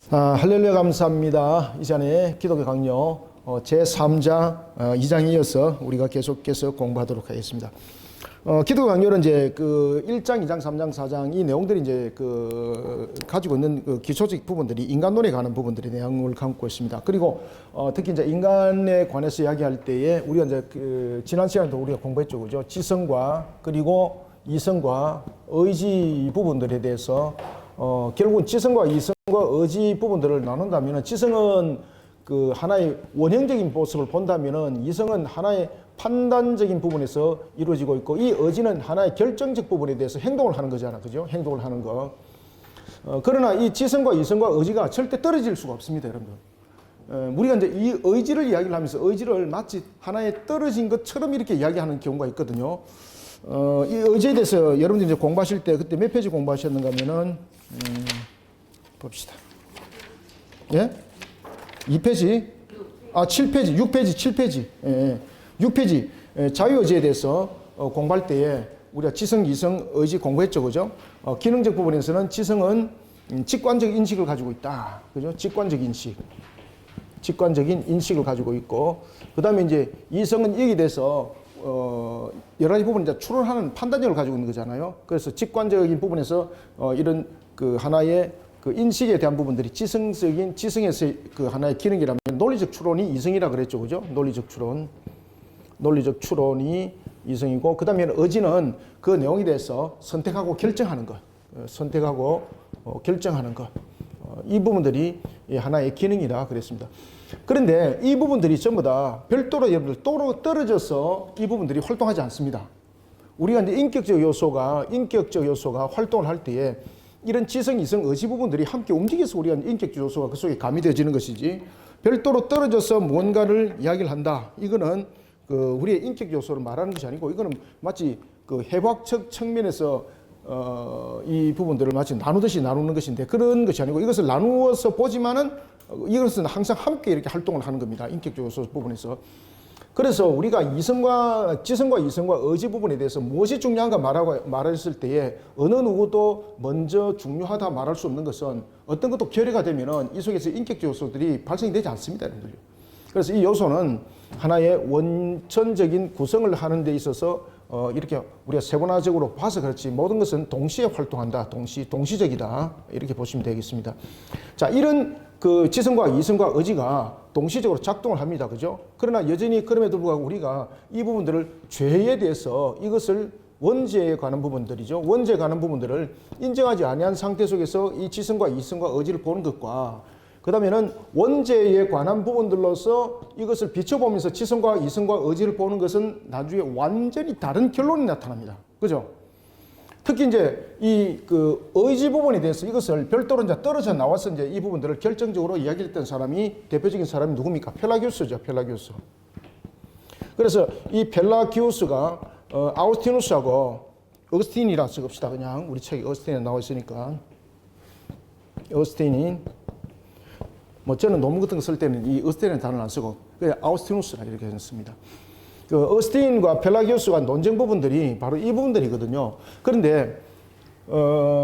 할렐루야 감사합니다. 이전에 기독교 강요 제3장 2장에 이어서 우리가 계속해서 공부하도록 하겠습니다. 기독교 강요는 이제 그 1장, 2장, 3장, 4장 이 내용들이 이제 가지고 있는 그 기초적 부분들이 인간론에 관한 부분들의 내용을 담고 있습니다. 그리고 특히 이제 인간에 관해서 이야기할 때에 우리가 이제 지난 시간에도 우리가 공부했죠, 그죠? 지성과 그리고 이성과 의지 부분들에 대해서 결국은 지성과 이성과 의지 부분들을 나눈다면은 지성은 그 하나의 원형적인 모습을 본다면은 이성은 하나의 판단적인 부분에서 이루어지고 있고 이 의지는 하나의 결정적 부분에 대해서 행동을 하는 거잖아, 그죠? 행동을 하는 거. 그러나 이 지성과 이성과 의지가 절대 떨어질 수가 없습니다, 여러분. 우리가 이제 이 의지를 이야기를 하면서 의지를 마치 하나의 떨어진 것처럼 이렇게 이야기하는 경우가 있거든요. 이 의지에 대해서 여러분들 이제 공부하실 때 그때 몇 페이지 공부하셨는가 하면은 봅시다. 예? 2페이지? 7페이지, 6페이지, 7페이지. 예, 6페이지. 자유의지에 대해서 공부할 때에 우리가 지성, 이성, 의지 공부했죠, 그죠? 기능적 부분에서는 지성은 직관적 인식을 가지고 있다. 그죠? 직관적 인식. 직관적인 인식을 가지고 있고, 그 다음에 이제 이성은 여기에 대해서 여러 가지 부분을 이제 추론하는 판단력을 가지고 있는 거잖아요. 그래서 직관적인 부분에서 이런 그 하나의 그 인식에 대한 부분들이 지성에서 그 하나의 기능이라면 논리적 추론이 이성이라 그랬죠, 그죠? 논리적 추론이 이성이고, 그 다음에 의지는 그 내용에 대해서 선택하고 결정하는 것, 결정하는 것, 이 부분들이 하나의 기능이라 그랬습니다. 그런데 이 부분들이 전부 다 별도로 여러분들 떨어져서 이 부분들이 활동하지 않습니다. 우리가 이제 인격적 요소가 활동을 할 때에 이런 지성, 이성, 의지 부분들이 함께 움직여서 우리가 인격적 요소가 그 속에 가미되어지는 것이지 별도로 떨어져서 뭔가를 이야기를 한다. 이거는 우리의 인격 요소를 말하는 것이 아니고 이거는 마치 그 해부학적 측면에서 이 부분들을 마치 나누듯이 나누는 것인데 그런 것이 아니고 이것을 나누어서 보지만은 이것은 항상 함께 이렇게 활동을 하는 겁니다. 인격적 요소 부분에서. 그래서 우리가 지성과 이성과 의지 부분에 대해서 무엇이 중요한가 말했을 때에 어느 누구도 먼저 중요하다 말할 수 없는 것은 어떤 것도 결여가 되면은 이 속에서 인격적 요소들이 발생이 되지 않습니다, 여러분들. 그래서 이 요소는 하나의 원천적인 구성을 하는 데 있어서 이렇게 우리가 세분화적으로 봐서 그렇지 모든 것은 동시에 활동한다. 동시적이다. 이렇게 보시면 되겠습니다. 자, 이런 그 지성과 이성과 의지가 동시적으로 작동을 합니다. 그죠? 그러나 여전히 그럼에도 불구하고 우리가 이 부분들을 죄에 대해서 이것을 원죄에 관한 부분들이죠. 원죄에 관한 부분들을 인정하지 아니한 상태 속에서 이 지성과 이성과 의지를 보는 것과 그 다음에는 원죄에 관한 부분들로서 이것을 비춰보면서 지성과 이성과 의지를 보는 것은 나중에 완전히 다른 결론이 나타납니다. 그죠? 특히 이제 이 그 의지 부분에 대해서 이것을 별도로 이제 떨어져 나와서 이제 이 부분들을 결정적으로 이야기했던 사람이 대표적인 사람이 누굽니까? 펠라기우스죠. 펠라기우스. 그래서 이 펠라기우스가 아우스티누스하고 어거스틴이라 써봅시다. 그냥 우리 책에 어거스틴에 나와 있으니까 어거스틴이 뭐 저는 논문 같은 거 쓸 때는 이 어거스틴이라는 단어를 안 쓰고 그냥 아우스티누스라 이렇게 했습니다. 그 어거스틴과 펠라기우스가 논쟁 부분들이 바로 이 부분들이거든요. 그런데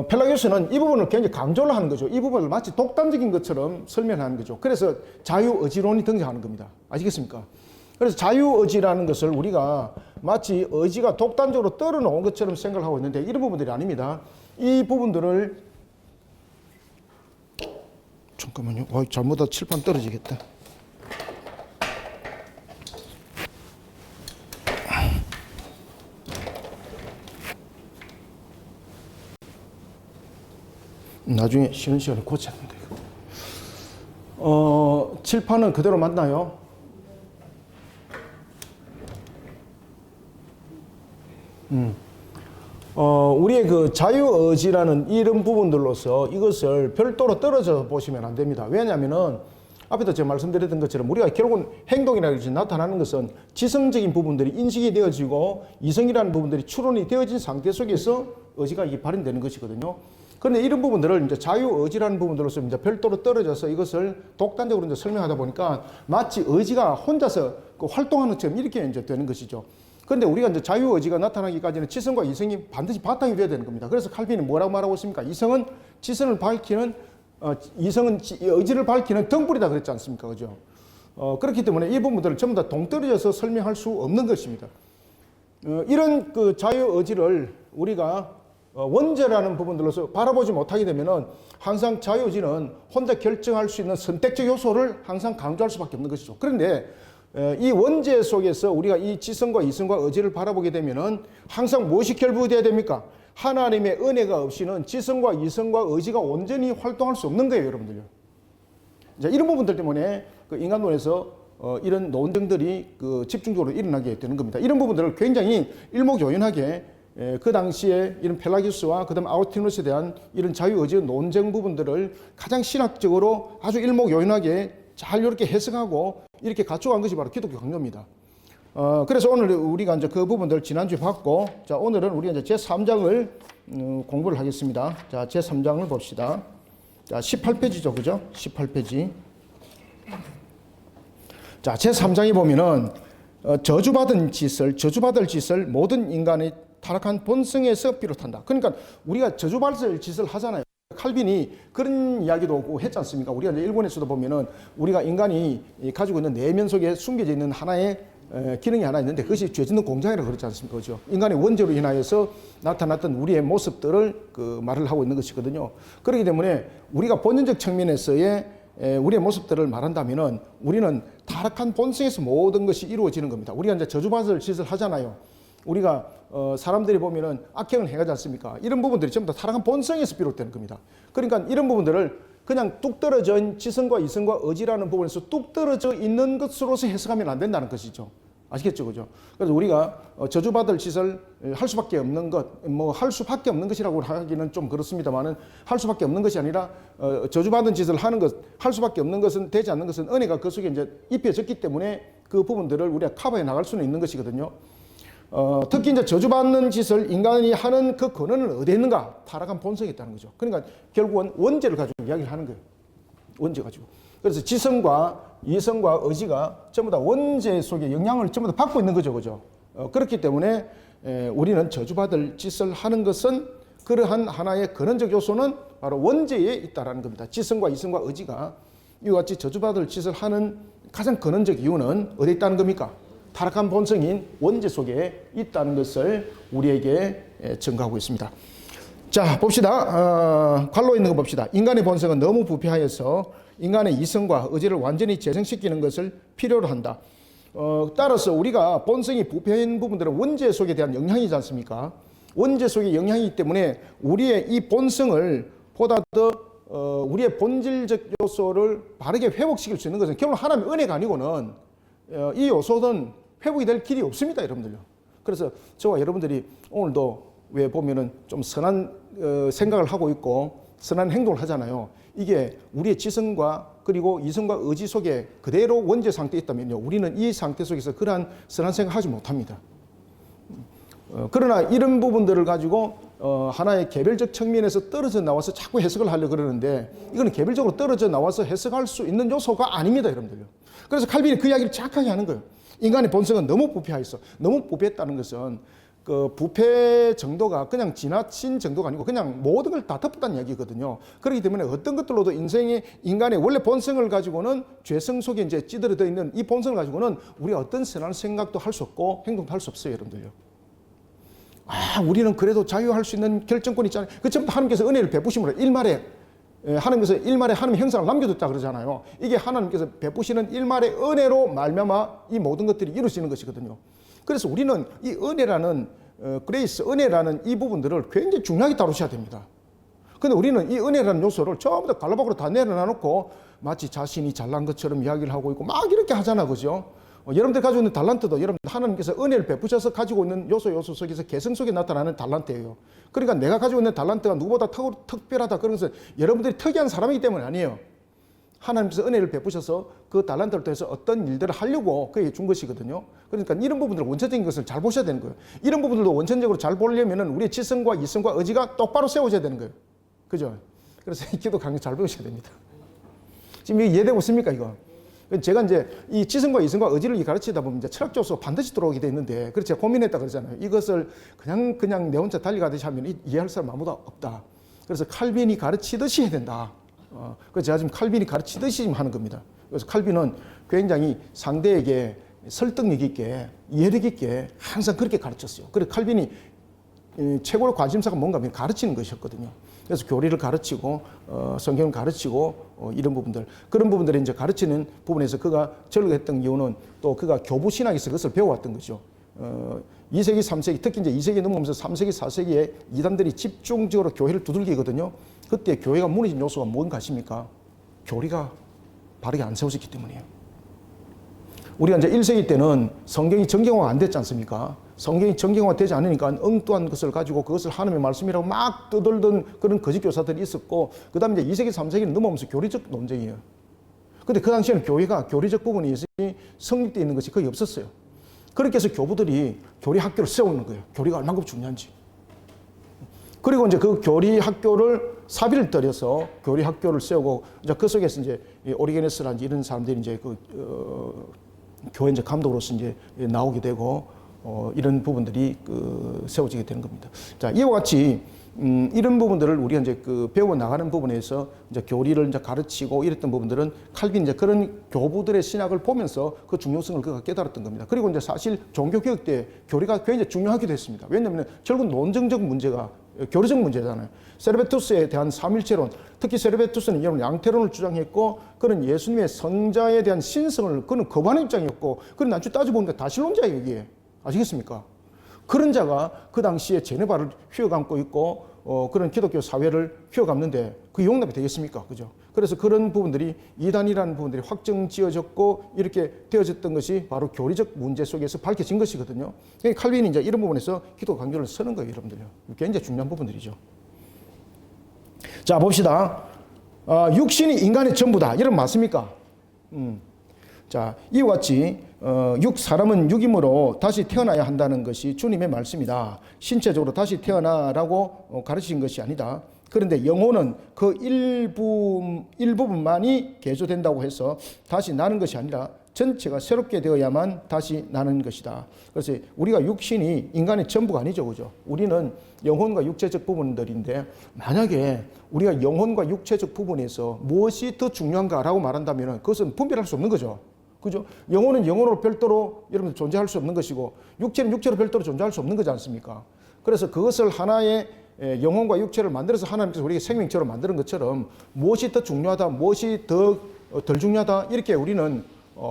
펠라기우스는 이 부분을 굉장히 강조를 하는 거죠. 이 부분을 마치 독단적인 것처럼 설명하는 거죠. 그래서 자유의지론이 등장하는 겁니다. 아시겠습니까? 그래서 자유의지라는 것을 우리가 마치 의지가 독단적으로 떨어놓은 것처럼 생각을 하고 있는데 이런 부분들이 아닙니다. 이 부분들을 잠깐만요. 잘못하다 칠판 떨어지겠다. 나중에 쉬는 시간에 고쳐야 됩니다. 칠판은 그대로 맞나요? 우리의 그 자유의지라는 이런 부분들로서 이것을 별도로 떨어져 보시면 안 됩니다. 왜냐하면은 앞에도 제가 말씀드렸던 것처럼 우리가 결국은 행동이라는 것이 나타나는 것은 지성적인 부분들이 인식이 되어지고 이성이라는 부분들이 추론이 되어진 상태 속에서 의지가 이게 발현되는 것이거든요. 그런데 이런 부분들을 이제 자유의지라는 부분들로서 이제 별도로 떨어져서 이것을 독단적으로 이제 설명하다 보니까 마치 의지가 혼자서 그 활동하는 것처럼 이렇게 이제 되는 것이죠. 그런데 우리가 이제 자유의지가 나타나기까지는 지성과 이성이 반드시 바탕이 되어야 되는 겁니다. 그래서 칼빈이 뭐라고 말하고 있습니까? 이성은 지성을 밝히는 이성은 의지를 밝히는 등불이다 그랬지 않습니까? 그죠? 그렇기 때문에 이 부분들을 전부 다 동떨어져서 설명할 수 없는 것입니다. 이런 그 자유의지를 우리가 원죄라는 부분들로서 바라보지 못하게 되면은 항상 자유의지는 혼자 결정할 수 있는 선택적 요소를 항상 강조할 수밖에 없는 것이죠. 그런데 이 원죄 속에서 우리가 이 지성과 이성과 의지를 바라보게 되면은 항상 무엇이 결부되어야 됩니까? 하나님의 은혜가 없이는 지성과 이성과 의지가 온전히 활동할 수 없는 거예요, 여러분들요. 자, 이런 부분들 때문에 그 인간론에서 이런 논쟁들이 그 집중적으로 일어나게 되는 겁니다. 이런 부분들을 굉장히 일목요연하게 그 당시에 이런 펠라기우스와 그다음 아우티누스에 대한 이런 자유의지의 논쟁 부분들을 가장 신학적으로 아주 일목요연하게 잘 이렇게 해석하고 이렇게 갖춰간 것이 바로 기독교 강조입니다. 그래서 오늘 우리가 이제 그 부분들 지난주에 봤고, 자, 오늘은 우리가 이제 제3장을 공부를 하겠습니다. 자, 제3장을 봅시다. 자, 18페이지죠. 그죠? 18페이지. 자, 제3장에 보면은 저주받을 짓을 모든 인간의 타락한 본성에서 비롯한다. 그러니까 우리가 저주받을 짓을 하잖아요. 칼빈이 그런 이야기도 했지 않습니까? 우리가 이제 일본에서도 보면은 우리가 인간이 가지고 있는 내면 속에 숨겨져 있는 하나의 기능이 하나 있는데 그것이 죄 짓는 공장이라고 그러지 않습니까? 그죠? 인간의 원죄로 인하여서 나타났던 우리의 모습들을 그 말을 하고 있는 것이거든요. 그렇기 때문에 우리가 본연적 측면에서의 우리의 모습들을 말한다면은 우리는 타락한 본성에서 모든 것이 이루어지는 겁니다. 우리가 이제 저주받을 짓을 하잖아요. 우리가 사람들이 보면은 악행을 행하지 않습니까? 이런 부분들이 전부 다 타락한 본성에서 비롯되는 겁니다. 그러니까 이런 부분들을 그냥 뚝 떨어진 지성과 이성과 의지라는 부분에서 뚝 떨어져 있는 것으로서 해석하면 안 된다는 것이죠. 아시겠죠? 그죠? 그래서 우리가 저주받을 짓을 할 수밖에 없는 것, 할 수밖에 없는 것이라고 하기는 좀 그렇습니다만은 할 수밖에 없는 것이 아니라 저주받은 짓을 하는 것, 할 수밖에 없는 것은 되지 않는 것은 은혜가 그 속에 이제 입혀졌기 때문에 그 부분들을 우리가 커버해 나갈 수는 있는 것이거든요. 특히 이제 저주받는 짓을 인간이 하는 그 근원은 어디에 있는가? 타락한 본성이 있다는 거죠. 그러니까 결국은 원죄를 가지고 이야기를 하는 거예요. 원죄 가지고. 그래서 지성과 이성과 의지가 전부 다 원죄 속에 영향을 전부 다 받고 있는 거죠. 그죠? 그렇기 때문에 우리는 저주받을 짓을 하는 것은 그러한 하나의 근원적 요소는 바로 원죄에 있다는 겁니다. 지성과 이성과 의지가 이와 같이 저주받을 짓을 하는 가장 근원적 이유는 어디에 있다는 겁니까? 타락한 본성인 원죄 속에 있다는 것을 우리에게 증거하고 있습니다. 자, 봅시다. 관로 있는 거 봅시다. 인간의 본성은 너무 부패하여서 인간의 이성과 의지를 완전히 재생시키는 것을 필요로 한다. 따라서 우리가 본성이 부패한 부분들은 원죄 속에 대한 영향이지 않습니까? 원죄 속의 영향이기 때문에 우리의 이 본성을 보다 더 우리의 본질적 요소를 바르게 회복시킬 수 있는 것은 결국 하나님의 은혜가 아니고는 이 요소는 회복이 될 길이 없습니다, 여러분들요. 그래서 저와 여러분들이 오늘도 왜 보면은 좀 선한 생각을 하고 있고 선한 행동을 하잖아요. 이게 우리의 지성과 그리고 이성과 의지 속에 그대로 원죄 상태에 있다면요, 우리는 이 상태 속에서 그러한 선한 생각을 하지 못합니다. 그러나 이런 부분들을 가지고 하나의 개별적 측면에서 떨어져 나와서 자꾸 해석을 하려고 그러는데 이거는 개별적으로 떨어져 나와서 해석할 수 있는 요소가 아닙니다, 여러분들요. 그래서 칼빈이 그 이야기를 정확하게 하는 거예요. 인간의 본성은 너무 부패하였어. 너무 부패했다는 것은 그 부패 정도가 그냥 지나친 정도가 아니고 그냥 모든 걸 다 덮었다는 이야기거든요. 그렇기 때문에 어떤 것들로도 인간의 원래 본성을 가지고는 죄성 속에 이제 찌들어져 있는 이 본성을 가지고는 우리가 어떤 선한 생각도 할 수 없고 행동도 할 수 없어요, 여러분들요. 우리는 그래도 자유할 수 있는 결정권이 있잖아요. 그 전부 하나님께서 은혜를 베푸심으로 일말에 하나님께서 일말에 하나님의 형상을 남겨뒀다 그러잖아요. 이게 하나님께서 베푸시는 일말의 은혜로 말미암아 이 모든 것들이 이루어지는 것이거든요. 그래서 우리는 이 은혜라는 그레이스, 은혜라는 이 부분들을 굉장히 중요하게 다루셔야 됩니다. 근데 우리는 이 은혜라는 요소를 전부 다 갈라박으로 다 내려놔놓고 마치 자신이 잘난 것처럼 이야기를 하고 있고 막 이렇게 하잖아, 그죠? 여러분들 가지고 있는 달란트도 여러분 하나님께서 은혜를 베푸셔서 가지고 있는 요소 속에서 개성 속에 나타나는 달란트예요. 그러니까 내가 가지고 있는 달란트가 누구보다 특별하다 그런 것은 여러분들이 특이한 사람이기 때문에 아니에요. 하나님께서 은혜를 베푸셔서 그 달란트를 통해서 어떤 일들을 하려고 그에게 준 것이거든요. 그러니까 이런 부분들 원천적인 것을 잘 보셔야 되는 거예요. 이런 부분들도 원천적으로 잘 보려면 우리의 지성과 이성과 의지가 똑바로 세워져야 되는 거예요. 그죠? 그래서 이 기도 강의 잘 배우셔야 됩니다. 지금 이게 이해되고 있습니까, 이거? 제가 이제 이 지성과 이성과 의지를 가르치다 보면 이제 철학 교수가 반드시 들어오게 돼 있는데, 그래서 제가 고민했다 그러잖아요. 이것을 그냥 내 혼자 달려가듯이 하면 이해할 사람 아무도 없다. 그래서 칼빈이 가르치듯이 해야 된다. 그래서 제가 지금 칼빈이 가르치듯이 지금 하는 겁니다. 그래서 칼빈은 굉장히 상대에게 설득력 있게, 이해력 있게 항상 그렇게 가르쳤어요. 그래서 칼빈이 최고의 관심사가 뭔가 하면 가르치는 것이었거든요. 그래서 교리를 가르치고, 성경을 가르치고, 이런 부분들. 그런 부분들을 이제 가르치는 부분에서 그가 전력했던 이유는 또 그가 교부 신학에서 그것을 배워왔던 거죠. 2세기, 3세기, 특히 이제 2세기 넘어오면서 3세기, 4세기에 이단들이 집중적으로 교회를 두들기거든요. 그때 교회가 무너진 요소가 뭔가 아십니까? 교리가 바르게 안 세워졌기 때문이에요. 우리가 이제 1세기 때는 성경이 정경화가 안 됐지 않습니까? 성경이 정경화 되지 않으니까 엉뚱한 것을 가지고 그것을 하나님의 말씀이라고 막 떠들던 그런 거짓 교사들이 있었고, 그 다음에 이제 2세기, 3세기는 넘어오면서 교리적 논쟁이에요. 근데 그 당시에는 교회가 교리적 부분이 성립되어 있는 것이 거의 없었어요. 그렇게 해서 교부들이 교리 학교를 세우는 거예요. 교리가 얼마큼 중요한지. 그리고 이제 그 교리 학교를 사비를 들여서 교리 학교를 세우고, 이제 그 속에서 이제 오리게네스라든지 이런 사람들이 이제 교회 이제 감독으로서 이제 나오게 되고, 이런 부분들이 세워지게 되는 겁니다. 자, 이와 같이 이런 부분들을 우리가 이제 배워 나가는 부분에서 이제 교리를 이제 가르치고 이랬던 부분들은 칼빈 이제 그런 교부들의 신학을 보면서 그 중요성을 그가 깨달았던 겁니다. 그리고 이제 사실 종교개혁 때 교리가 굉장히 중요하게 됐습니다. 왜냐하면 결국 논쟁적 문제가 교리적 문제잖아요. 세르베투스에 대한 삼일체론, 특히 세르베투스는 여러분 양태론을 주장했고, 그는 예수님의 성자에 대한 신성을 그는 거부하는 입장이었고, 그는 나중에 따져보니까 다신론자예요, 이게. 아시겠습니까? 그런 자가 그 당시에 제네바를 휘어감고 있고, 그런 기독교 사회를 휘어감는데 그 용납이 되겠습니까? 그죠? 그래서 그런 부분들이 이단이라는 부분들이 확정지어졌고, 이렇게 되어졌던 것이 바로 교리적 문제 속에서 밝혀진 것이거든요. 그러니까 칼빈이 이제 이런 부분에서 기독 강조를 서는 거예요, 여러분들요. 굉장히 중요한 부분들이죠. 자, 봅시다. 육신이 인간의 전부다. 이런 맞습니까? 자, 이와 같이 사람은 육임으로 다시 태어나야 한다는 것이 주님의 말씀이다. 신체적으로 다시 태어나라고 가르치신 것이 아니다. 그런데 영혼은 그 일부분만이 개조된다고 해서 다시 나는 것이 아니라 전체가 새롭게 되어야만 다시 나는 것이다. 그래서 우리가 육신이 인간의 전부가 아니죠, 그죠? 우리는 영혼과 육체적 부분들인데, 만약에 우리가 영혼과 육체적 부분에서 무엇이 더 중요한가라고 말한다면 그것은 분별할 수 없는 거죠. 그죠? 영혼은 영혼으로 별도로 여러분들 존재할 수 없는 것이고, 육체는 육체로 별도로 존재할 수 없는 거지 않습니까? 그래서 그것을 하나의 영혼과 육체를 만들어서 하나님께서 우리에게 생명체로 만드는 것처럼 무엇이 더 중요하다, 무엇이 덜 중요하다, 이렇게 우리는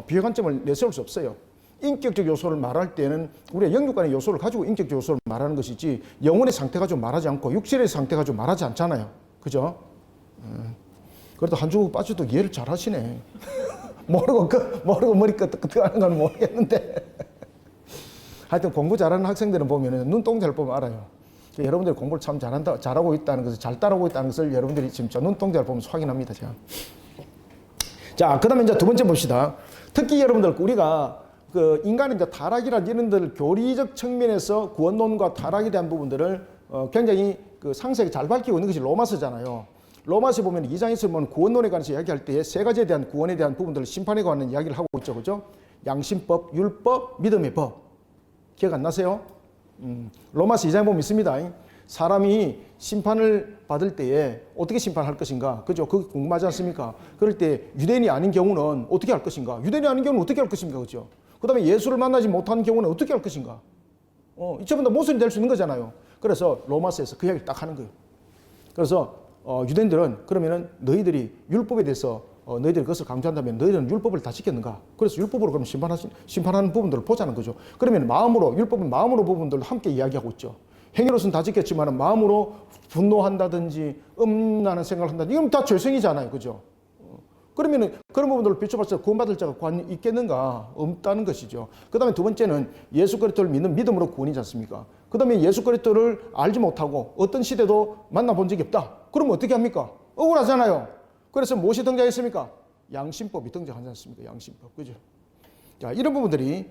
비교관점을 내세울 수 없어요. 인격적 요소를 말할 때는 우리가 영육간의 요소를 가지고 인격적 요소를 말하는 것이지, 영혼의 상태 가지고 말하지 않고 육체의 상태 가지고 말하지 않잖아요. 그죠? 그래도 한 주 빠져도 이해를 잘 하시네. 모르고 머리 끄덕끄덕 하는 건 모르겠는데. 하여튼 공부 잘하는 학생들은 보면 눈동자를 보면 알아요. 여러분들이 공부를 참 잘하고 있다는 것을, 잘 따라오고 있다는 것을 여러분들이 지금 저 눈동자를 보면서 확인합니다, 제가. 자, 그 다음에 이제 두 번째 봅시다. 특히 여러분들, 우리가 인간의 이제 타락이라든지 이런 들 교리적 측면에서 구원론과 타락에 대한 부분들을 굉장히 상세하게 잘 밝히고 있는 것이 로마서잖아요. 로마서 보면 2장에서 보면 구원론에 관해서 이야기할 때 세 가지에 대한 구원에 대한 부분들을 심판에 관한 이야기를 하고 있죠. 그죠? 양심법, 율법, 믿음의 법. 기억 안 나세요? 로마서 2장에 보면 있습니다. 사람이 심판을 받을 때에 어떻게 심판할 것인가? 그죠? 그게 궁금하지 않습니까? 그럴 때 유대인이 아닌 경우는 어떻게 할 것인가? 유대인이 아닌 경우는 어떻게 할 것인가? 그죠? 그 다음에 예수를 만나지 못하는 경우는 어떻게 할 것인가? 이처럼 다 모순이 될 수 있는 거잖아요. 그래서 로마서에서 그 이야기를 딱 하는 거예요. 그래서 유대인들은 그러면은 너희들이 율법에 대해서 너희들이 그것을 강조한다면 너희들은 율법을 다 지켰는가? 그래서 율법으로 그럼 심판하는 부분들을 보자는 거죠. 그러면 율법은 마음으로 부분들을 함께 이야기하고 있죠. 행위로서는 다 지켰지만 마음으로 분노한다든지 음란한 생각을 한다든지 이건 다 죄성이잖아요. 그죠? 그러면 그런 부분들을 비춰봤을 때 구원받을 자가 관 있겠는가? 없다는 것이죠. 그 다음에 두 번째는 예수 그리스도를 믿는 믿음으로 구원이지 않습니까? 그 다음에 예수 그리스도를 알지 못하고 어떤 시대도 만나본 적이 없다. 그러면 어떻게 합니까? 억울하잖아요. 그래서 무엇이 등장했습니까? 양심법이 등장하지 않습니까? 양심법. 그죠? 자, 이런 부분들이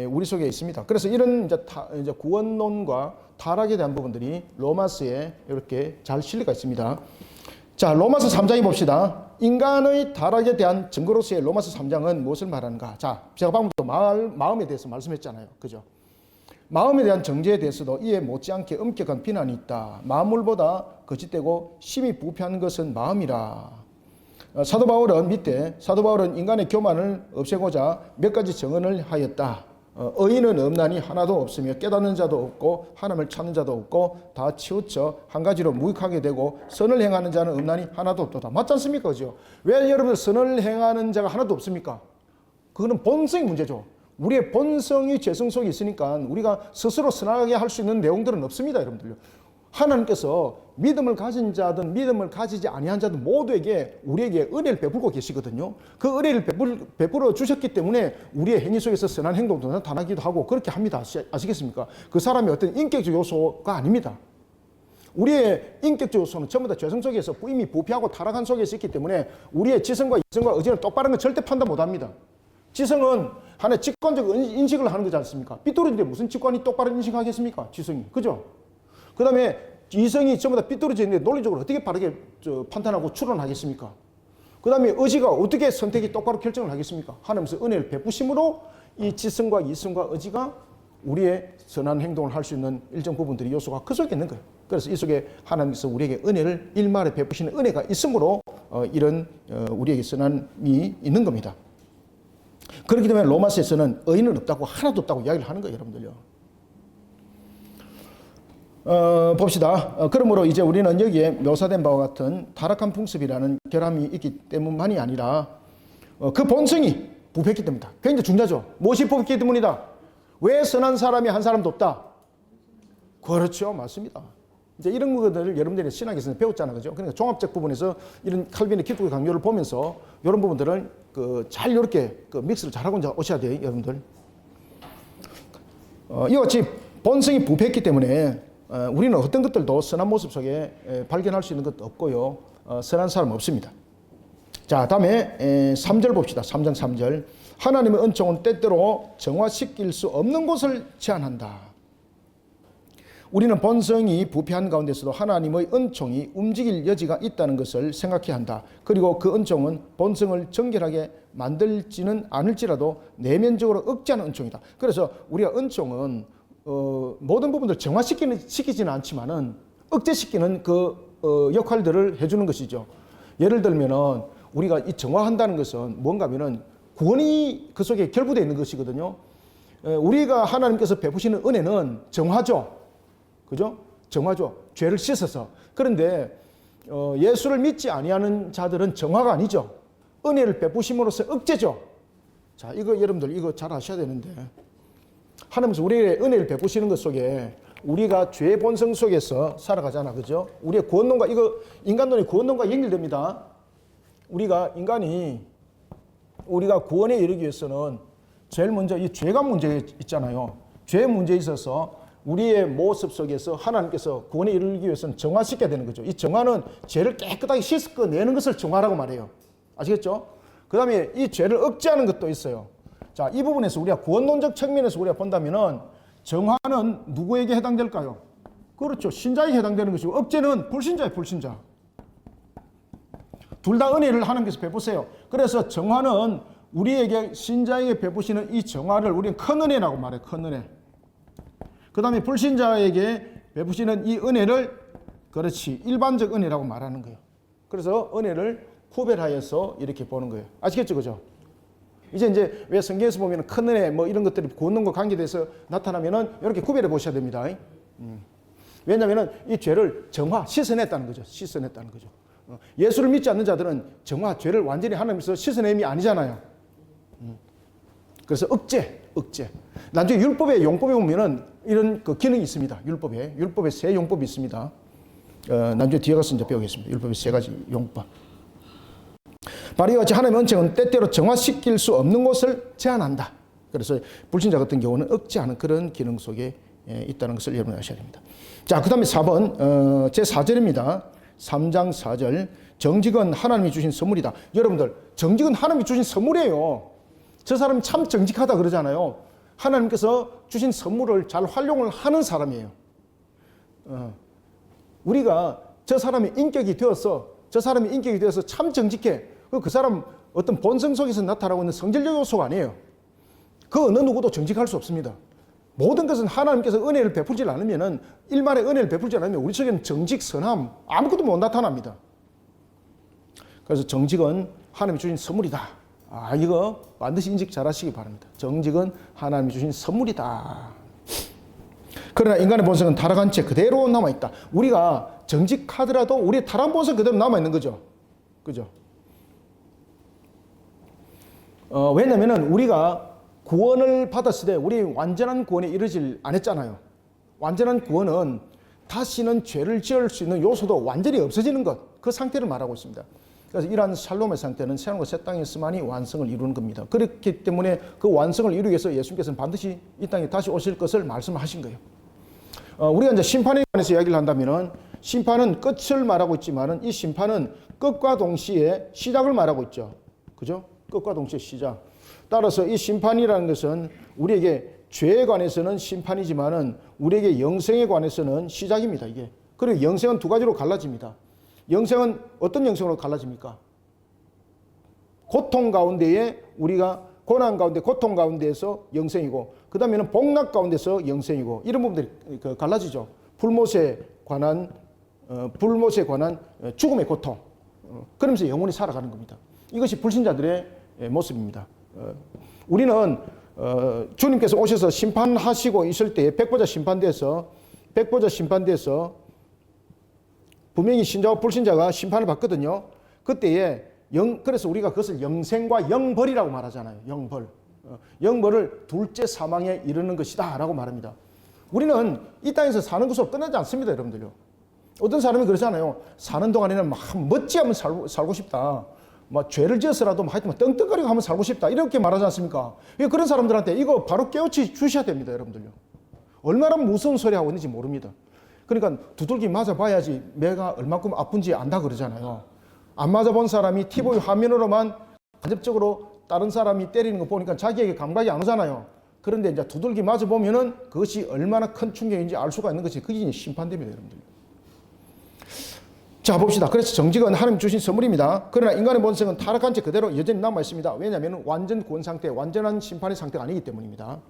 우리 속에 있습니다. 그래서 이런 이제 구원론과 타락에 대한 부분들이 로마서에 이렇게 잘 실리가 있습니다. 자, 로마서 3장에 봅시다. 인간의 타락에 대한 증거로서의 로마서 3장은 무엇을 말하는가? 자, 제가 방금부터 마음에 대해서 말씀했잖아요. 그죠? 마음에 대한 정죄에 대해서도 이에 못지않게 엄격한 비난이 있다. 만물보다 거짓되고 심히 부패한 것은 마음이라. 사도 바울은 밑에 사도 바울은 인간의 교만을 없애고자 몇 가지 정언을 하였다. 의인은 없나니 하나도 없으며 깨닫는 자도 없고 하나님을 찾는 자도 없고 다 치우쳐 한 가지로 무익하게 되고 선을 행하는 자는 없나니 하나도 없도다. 맞지 않습니까? 그죠? 왜 여러분 선을 행하는 자가 하나도 없습니까? 그거는 본성의 문제죠. 우리의 본성이 죄성 속에 있으니까 우리가 스스로 선하게 할 수 있는 내용들은 없습니다. 여러분들요. 하나님께서 믿음을 가진 자든 믿음을 가지지 아니한 자든 모두에게 우리에게 은혜를 베풀고 계시거든요. 그 은혜를 베풀어 주셨기 때문에 우리의 행위 속에서 선한 행동도 나타나기도 하고 그렇게 합니다. 아시겠습니까? 그 사람의 어떤 인격적 요소가 아닙니다. 우리의 인격적 요소는 전부 다 죄성 속에서 이미 부패하고 타락한 속에서 있기 때문에 우리의 지성과 이성과 의지는 똑바른 건 절대 판단 못합니다. 지성은 하나의 직관적 인식을 하는 거지 않습니까? 삐뚤어진데 무슨 직관이 똑바른 인식하겠습니까? 지성이. 그죠? 그 다음에 이성이 전부 다 삐뚤어져 있는데 논리적으로 어떻게 바르게 판단하고 추론하겠습니까? 그 다음에 의지가 어떻게 선택이 똑바로 결정을 하겠습니까? 하나님께서 은혜를 베푸심으로 이 지성과 이성과 의지가 우리의 선한 행동을 할 수 있는 일정 부분들이 요소가 그 속에 있는 거예요. 그래서 이 속에 하나님께서 우리에게 은혜를 일말에 베푸시는 은혜가 있으므로 이런 우리에게 선함이 있는 겁니다. 그렇기 때문에 로마서에서는 의인은 없다고 하나도 없다고 이야기를 하는 거예요. 여러분들요. 봅시다. 그러므로 이제 우리는 여기에 묘사된 바와 같은 타락한 풍습이라는 결함이 있기 때문만이 아니라 그 본성이 부패했기 때문이다. 굉장히 중요하죠. 무엇이 부패했기 때문이다. 왜 선한 사람이 한 사람도 없다? 그렇죠. 맞습니다. 이제 이런 것들을 여러분들이 신학에서 배웠잖아요. 그죠? 그러니까 종합적 부분에서 이런 칼빈의 기독교 강요를 보면서 이런 부분들을 잘 이렇게 믹스를 잘하고 오셔야 돼요. 여러분들. 이와 같이 본성이 부패했기 때문에 우리는 어떤 것들도 선한 모습 속에 발견할 수 있는 것도 없고요. 선한 사람 없습니다. 자, 다음에 3절 봅시다. 3장 3절. 하나님의 은총은 때때로 정화시킬 수 없는 곳을 제한한다. 우리는 본성이 부패한 가운데서도 하나님의 은총이 움직일 여지가 있다는 것을 생각해야 한다. 그리고 그 은총은 본성을 정결하게 만들지는 않을지라도 내면적으로 억제하는 은총이다. 그래서 우리가 은총은 모든 부분들을 정화시키지는 않지만은 억제시키는 그 역할들을 해주는 것이죠. 예를 들면은 우리가 이 정화한다는 것은 뭔가 하면은 구원이 그 속에 결부되어 있는 것이거든요. 우리가 하나님께서 베푸시는 은혜는 정화죠. 그죠? 정화죠. 죄를 씻어서. 그런데 예수를 믿지 아니하는 자들은 정화가 아니죠. 은혜를 베푸심으로써 억제죠. 자, 이거 여러분들 이거 잘 아셔야 되는데 하나님께서 우리의 은혜를 베푸시는 것 속에 우리가 죄의 본성 속에서 살아가잖아. 그죠? 우리의 구원론과 이거 인간론의 구원론과 연결됩니다. 우리가 구원에 이르기 위해서는 제일 먼저 이 죄가 문제 있잖아요. 죄 문제에 있어서 우리의 모습 속에서 하나님께서 구원에 이르기 위해서는 정화시켜야 되는 거죠. 이 정화는 죄를 깨끗하게 씻어내는 것을 정화라고 말해요. 아시겠죠? 그 다음에 이 죄를 억제하는 것도 있어요. 자, 이 부분에서 우리가 구원론적 측면에서 우리가 본다면은 정화는 누구에게 해당될까요? 그렇죠. 신자에게 해당되는 것이고 억제는 불신자예요. 불신자. 둘 다 은혜를 하나님께서 베푸세요. 그래서 정화는 우리에게 신자에게 베푸시는 이 정화를 우리는 큰 은혜라고 말해요. 큰 은혜. 그 다음에 불신자에게 베푸시는 이 은혜를 그렇지 일반적 은혜라고 말하는 거예요. 그래서 은혜를 구별하여서 이렇게 보는 거예요. 아시겠죠? 그죠? 이제 왜 성경에서 보면 큰 은혜 뭐 이런 것들이 구원론과 관계돼서 나타나면은 이렇게 구별해 보셔야 됩니다. 왜냐하면은 이 죄를 정화, 씻어냈다는 거죠. 씻어냈다는 거죠. 예수를 믿지 않는 자들은 정화, 죄를 완전히 하나님께서 씻어냄이 아니잖아요. 그래서 억제. 나중에 율법의 용법에 보면은 이런 그 기능이 있습니다. 율법에 세 용법이 있습니다. 나중에 뒤에 가서 이제 배우겠습니다. 율법의 세 가지 용법. 바로 이와 같이 하나님의 은총은 때때로 정화시킬 수 없는 것을 제한한다. 그래서 불신자 같은 경우는 억제하는 그런 기능 속에 있다는 것을 여러분 아셔야 됩니다. 자, 그 다음에 4번 제 4절입니다. 3장 4절. 정직은 하나님이 주신 선물이다. 여러분들, 정직은 하나님이 주신 선물이에요. 저 사람이 참 정직하다 그러잖아요. 하나님께서 주신 선물을 잘 활용을 하는 사람이에요. 우리가 저 사람이 인격이 되어서 참 정직해. 그 사람 어떤 본성 속에서 나타나고 있는 성질적 요소가 아니에요. 그 어느 누구도 정직할 수 없습니다. 모든 것은 하나님께서 은혜를 베풀지 않으면은 일말의 은혜를 베풀지 않으면 우리 속에는 정직, 선함 아무것도 못 나타납니다. 그래서 정직은 하나님이 주신 선물이다. 이거 반드시 인식 잘 하시기 바랍니다. 정직은 하나님이 주신 선물이다. 그러나 인간의 본성은 타락한 채 그대로 남아있다. 우리가 정직하더라도 우리의 타락한 본성 그대로 남아있는 거죠. 그죠? 왜냐면은 우리가 구원을 받았을 때 우리 완전한 구원에 이르질 않았잖아요. 완전한 구원은 다시는 죄를 지을 수 있는 요소도 완전히 없어지는 것, 그 상태를 말하고 있습니다. 그래서 이러한 샬롬의 상태는 새하늘과 새 땅에 있으만이 완성을 이루는 겁니다. 그렇기 때문에 그 완성을 이루기 위해서 예수님께서는 반드시 이 땅에 다시 오실 것을 말씀하신 거예요. 우리가 이제 심판에 관해서 이야기를 한다면은 심판은 끝을 말하고 있지만은 이 심판은 끝과 동시에 시작을 말하고 있죠. 그죠? 끝과 동시에 시작. 따라서 이 심판이라는 것은 우리에게 죄에 관해서는 심판이지만은 우리에게 영생에 관해서는 시작입니다, 이게. 그리고 영생은 두 가지로 갈라집니다. 영생은 어떤 영생으로 갈라집니까? 고통 가운데에 우리가 고난 가운데, 고통 가운데에서 영생이고, 그 다음에는 복락 가운데서 영생이고, 이런 부분들이 갈라지죠. 불못에 관한 죽음의 고통. 그러면서 영혼이 살아가는 겁니다. 이것이 불신자들의 모습입니다. 우리는 주님께서 오셔서 심판하시고 있을 때 백보자 심판대에서 분명히 신자와 불신자가 심판을 받거든요. 그때에 그래서 우리가 그것을 영생과 영벌이라고 말하잖아요. 영벌. 영벌을 둘째 사망에 이르는 것이다 라고 말합니다. 우리는 이 땅에서 사는 것으로 끝나지 않습니다, 여러분들요. 어떤 사람이 그러잖아요. 사는 동안에는 막 멋지게 한번 살고 싶다. 뭐 죄를 지어서라도 하여튼 떵떵거리고 한번 살고 싶다. 이렇게 말하지 않습니까? 그런 사람들한테 이거 바로 깨우쳐 주셔야 됩니다, 여러분들요. 얼마나 무서운 소리 하고 있는지 모릅니다. 그러니까 두들기 맞아봐야지 내가 얼마큼 아픈지 안다 그러잖아요. 안 맞아본 사람이 TV 화면으로만 간접적으로 다른 사람이 때리는 거 보니까 자기에게 감각이 안 오잖아요. 그런데 이제 두들기 맞아보면은 그것이 얼마나 큰 충격인지 알 수가 있는 것이 그게 심판됩니다, 여러분들. 자, 봅시다. 그래서 정직은 하나님 주신 선물입니다. 그러나 인간의 본성은 타락한 채 그대로 여전히 남아 있습니다. 왜냐하면 완전 구원 상태, 완전한 심판의 상태가 아니기 때문입니다.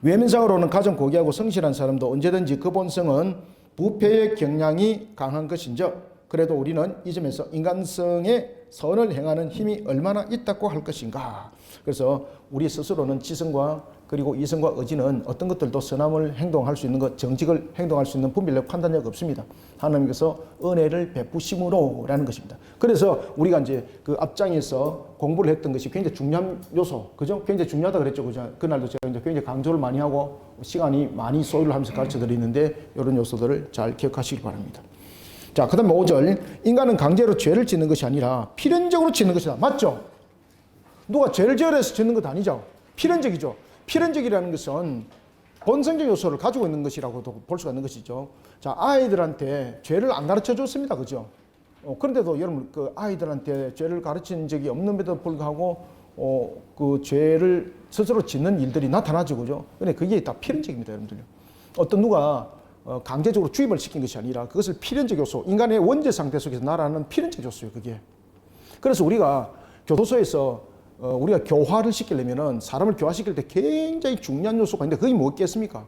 외면상으로는 가장 고귀하고 성실한 사람도 언제든지 그 본성은 부패의 경향이 강한 것인즉 그래도 우리는 이 점에서 인간성의 선을 행하는 힘이 얼마나 있다고 할 것인가. 그래서 우리 스스로는 지성과 그리고 이성과 의지는 어떤 것들도 선함을 행동할 수 있는 것, 정직을 행동할 수 있는 분별력, 판단력 없습니다. 하나님께서 은혜를 베푸심으로라는 것입니다. 그래서 우리가 이제 그 앞장에서 공부를 했던 것이 굉장히 중요한 요소, 그죠? 굉장히 중요하다 그랬죠, 그죠? 그날도 제가 이제 굉장히 강조를 많이 하고 시간이 많이 소요를 하면서 가르쳐 드리는데 이런 요소들을 잘 기억하시기 바랍니다. 자, 그 다음에 5절. 인간은 강제로 죄를 짓는 것이 아니라 필연적으로 짓는 것이다. 맞죠? 누가 죄를 지으라 해서 짓는 것 아니죠? 필연적이죠. 필연적이라는 것은 본성적 요소를 가지고 있는 것이라고도 볼 수가 있는 것이죠. 자, 아이들한테 죄를 안 가르쳐 줬습니다. 그죠? 그런데도 여러분, 그 아이들한테 죄를 가르친 적이 없는데도 불구하고, 그 죄를 스스로 짓는 일들이 나타나죠. 그죠? 근데 그게 다 필연적입니다. 여러분들요. 어떤 누가 강제적으로 주입을 시킨 것이 아니라 그것을 필연적 요소, 인간의 원죄 상태 속에서 날아가는 필연적 요소예요. 그게. 그래서 우리가 교도소에서 우리가 교화를 시키려면은 사람을 교화시킬 때 굉장히 중요한 요소가 있는데 그게 뭐겠습니까?